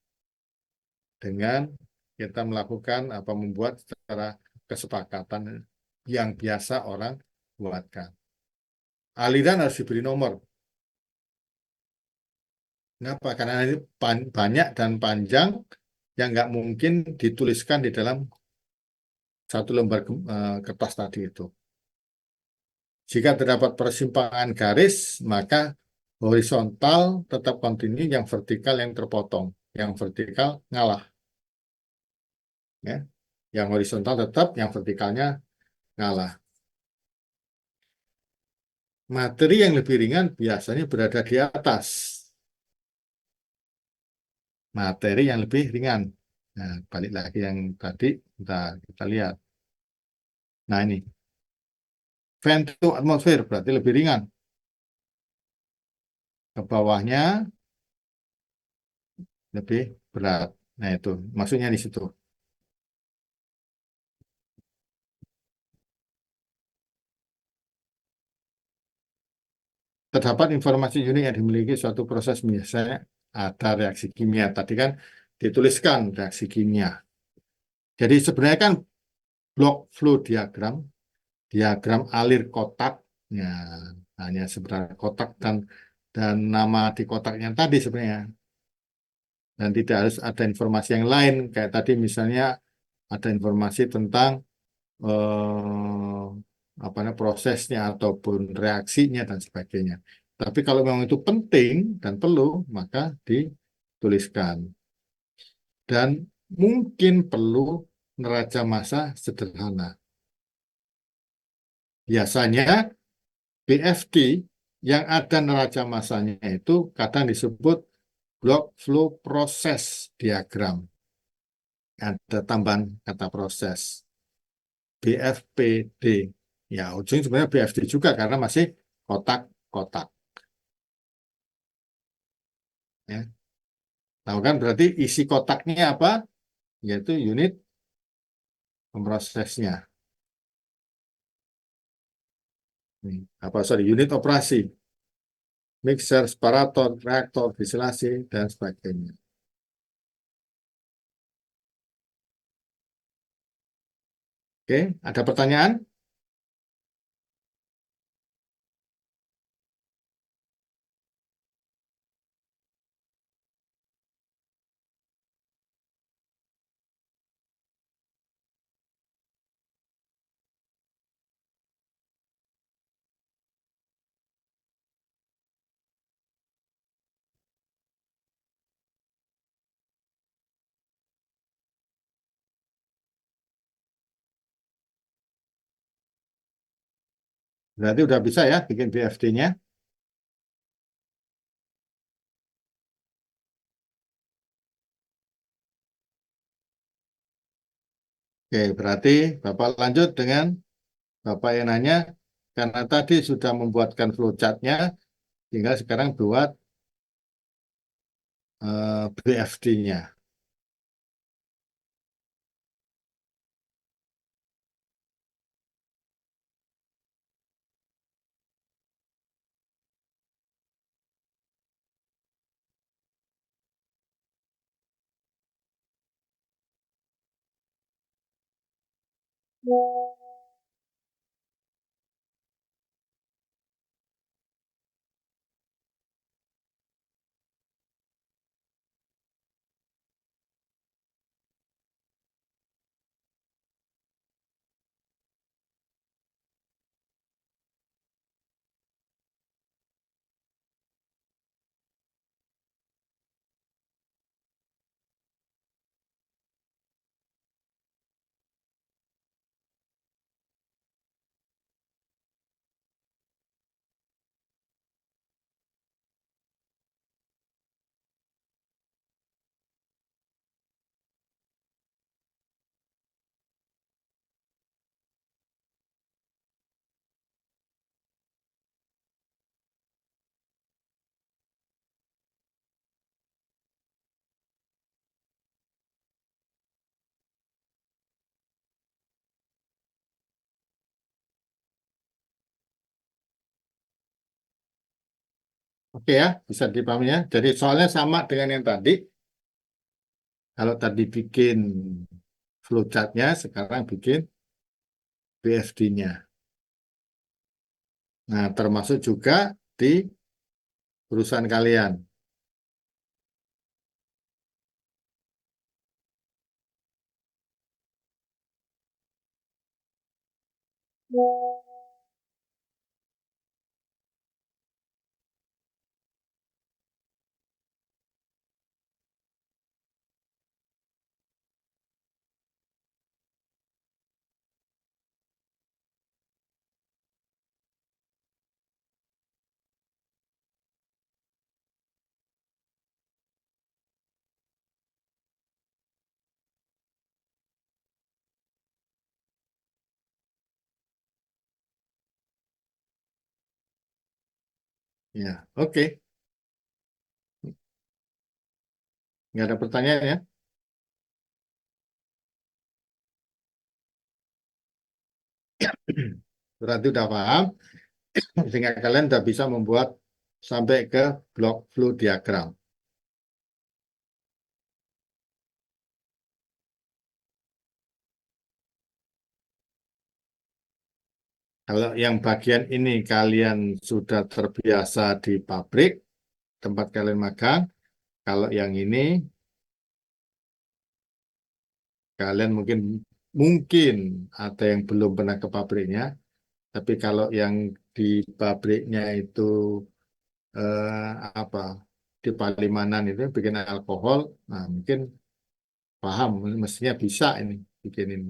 dengan kita melakukan apa membuat secara kesepakatan yang biasa orang buatkan. aliran harus diberi nomor. Kenapa? Karena ini banyak dan panjang yang nggak mungkin dituliskan di dalam satu lembar kertas tadi itu. Jika terdapat persimpangan garis, maka horizontal tetap kontinu, yang vertikal yang terpotong. Yang vertikal ngalah. Ya. Yang horizontal tetap, yang vertikalnya ngalah. Materi yang lebih ringan biasanya berada di atas. Materi yang lebih ringan. Nah, balik lagi yang tadi, kita lihat. Nah ini, vent to atmosfer berarti lebih ringan. Ke bawahnya lebih berat. Nah itu, maksudnya di situ. Terdapat informasi unik yang dimiliki suatu proses, misalnya ada reaksi kimia. Tadi kan dituliskan reaksi kimia. Jadi sebenarnya kan block flow diagram, diagram alir kotak, ya, hanya sebenarnya kotak dan nama di kotaknya tadi sebenarnya. Dan tidak harus ada informasi yang lain, kayak tadi misalnya ada informasi tentang apa namanya, prosesnya ataupun reaksinya dan sebagainya. Tapi kalau memang itu penting dan perlu, maka dituliskan. Dan mungkin perlu neraca massa sederhana. Biasanya BFD yang ada neraca massanya itu kadang disebut block flow process diagram. Ada tambahan kata proses. BFPD. Ya, ujungnya sebenarnya BFD juga karena masih kotak-kotak. Ya. Tahu kan berarti isi kotaknya apa? Yaitu unit pemrosesnya. Apa sorry, unit operasi. Mixer, separator, reaktor, distilasi, dan sebagainya. Oke, ada pertanyaan? Berarti udah bisa ya bikin BFD-nya. Oke, berarti Bapak lanjut dengan Bapak yang nanya, karena tadi sudah membuatkan flowchart-nya, tinggal sekarang buat BFD-nya. Oke ya, bisa dipahami ya. Jadi soalnya sama dengan yang tadi. Kalau tadi bikin flowchart-nya, sekarang bikin BFD-nya. Nah, termasuk juga di perusahaan kalian. Ya, oke. Nggak ada pertanyaan ya? Berarti udah paham, sehingga kalian udah bisa membuat sampai ke block flow diagram. Kalau yang bagian ini kalian sudah terbiasa di pabrik, tempat kalian magang. Kalau yang ini kalian mungkin mungkin ada yang belum pernah ke pabriknya, tapi kalau yang di pabriknya itu apa di Palimanan itu bikin alkohol, nah mungkin paham, mestinya bisa ini bikin ini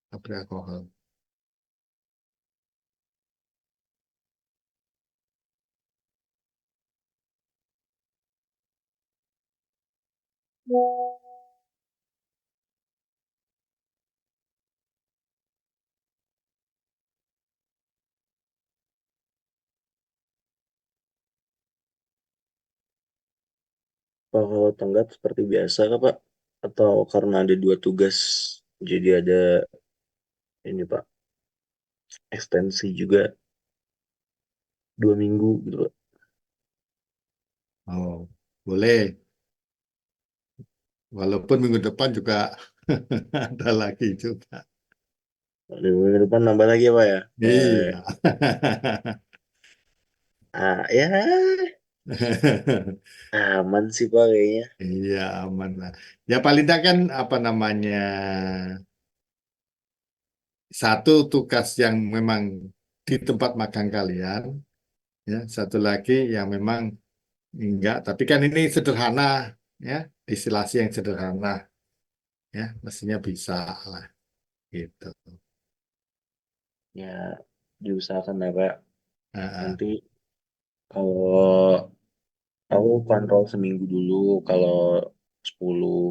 pabrik alkohol. Pak, kalau tenggat seperti biasa kah Pak? Atau karena ada 2 tugas, jadi ada ini Pak, ekstensi juga 2 minggu gitu Pak. Oh, boleh. Walaupun minggu depan juga ada lagi juga. Di minggu depan nambah lagi ya Pak ya? Iya. Ya aman sih Pak kayaknya. Iya, aman lah. Ya paling tidak kan apa namanya satu tugas yang memang di tempat magang kalian, ya satu lagi yang memang enggak. Tapi kan ini sederhana, ya distilasi yang sederhana, ya mestinya bisa lah gitu. Ya diusahakan ya Pak. Ah, Nanti kalau aku kontrol seminggu dulu, kalau 10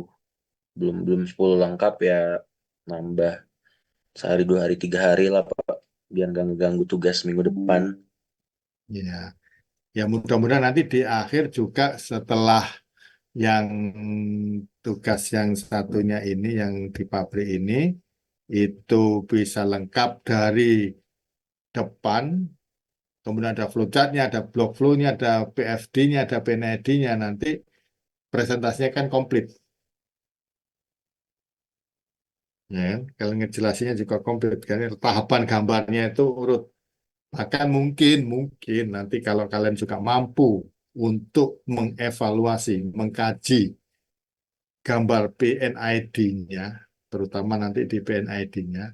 belum belum 10 lengkap ya nambah sehari 2 hari 3 hari lah Pak, biar nggak ngeganggu tugas minggu depan. ya, ya mudah-mudahan nanti di akhir juga setelah yang tugas yang satunya ini yang di pabrik ini itu bisa lengkap dari depan, kemudian ada flowchart-nya, ada block flow-nya, ada PFD-nya, ada PNID-nya, nanti presentasinya kan komplit. Ya, kan? Kalau ngejelasinnya juga komplit, kan tahapan gambarnya itu urut. Bahkan mungkin nanti kalau kalian juga mampu untuk mengevaluasi, mengkaji gambar PNID-nya, terutama nanti di PNID-nya,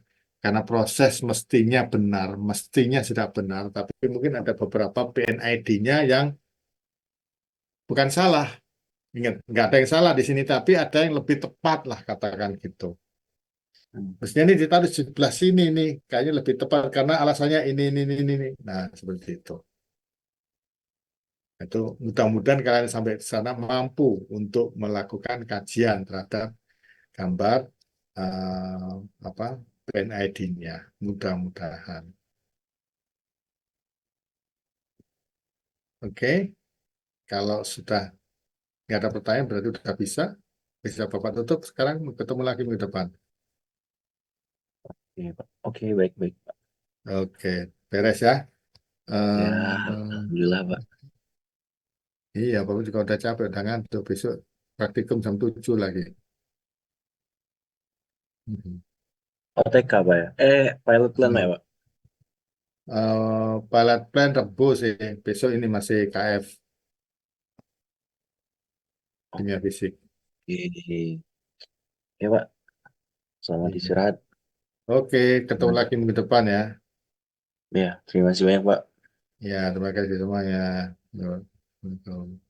karena proses mestinya sudah benar, tapi mungkin ada beberapa PNID-nya yang bukan salah. Ingat, nggak ada yang salah di sini, tapi ada yang lebih tepat lah katakan gitu. Hmm. Mestinya ini ditaruh di sebelah sini nih, kayaknya lebih tepat karena alasannya ini. Nah, seperti itu. Itu mudah-mudahan kalian sampai ke sana mampu untuk melakukan kajian terhadap gambar apa PNID-nya. Mudah-mudahan. Oke, kalau sudah nggak ada pertanyaan berarti sudah bisa. Bisa Bapak tutup sekarang, ketemu lagi minggu depan. Oke, Pak. Oke, baik-baik Pak. Oke, beres ya. Ya, Eh, alhamdulillah Pak. iya, Bapak juga udah capek, udah ngantuk. Besok praktikum jam 7 lagi. Mhm. OTK Pak ya? Pilot plan ya Oh, Pak? Pilot plan Rebo sih. Besok ini masih KF kimia fisik. Oke. Ya, Pak. Selamat Iya. istirahat. Oke, ketemu lagi minggu depan ya. Ya, terima kasih banyak, Pak. Ya, terima kasih semuanya. Yo, Assalamualaikum.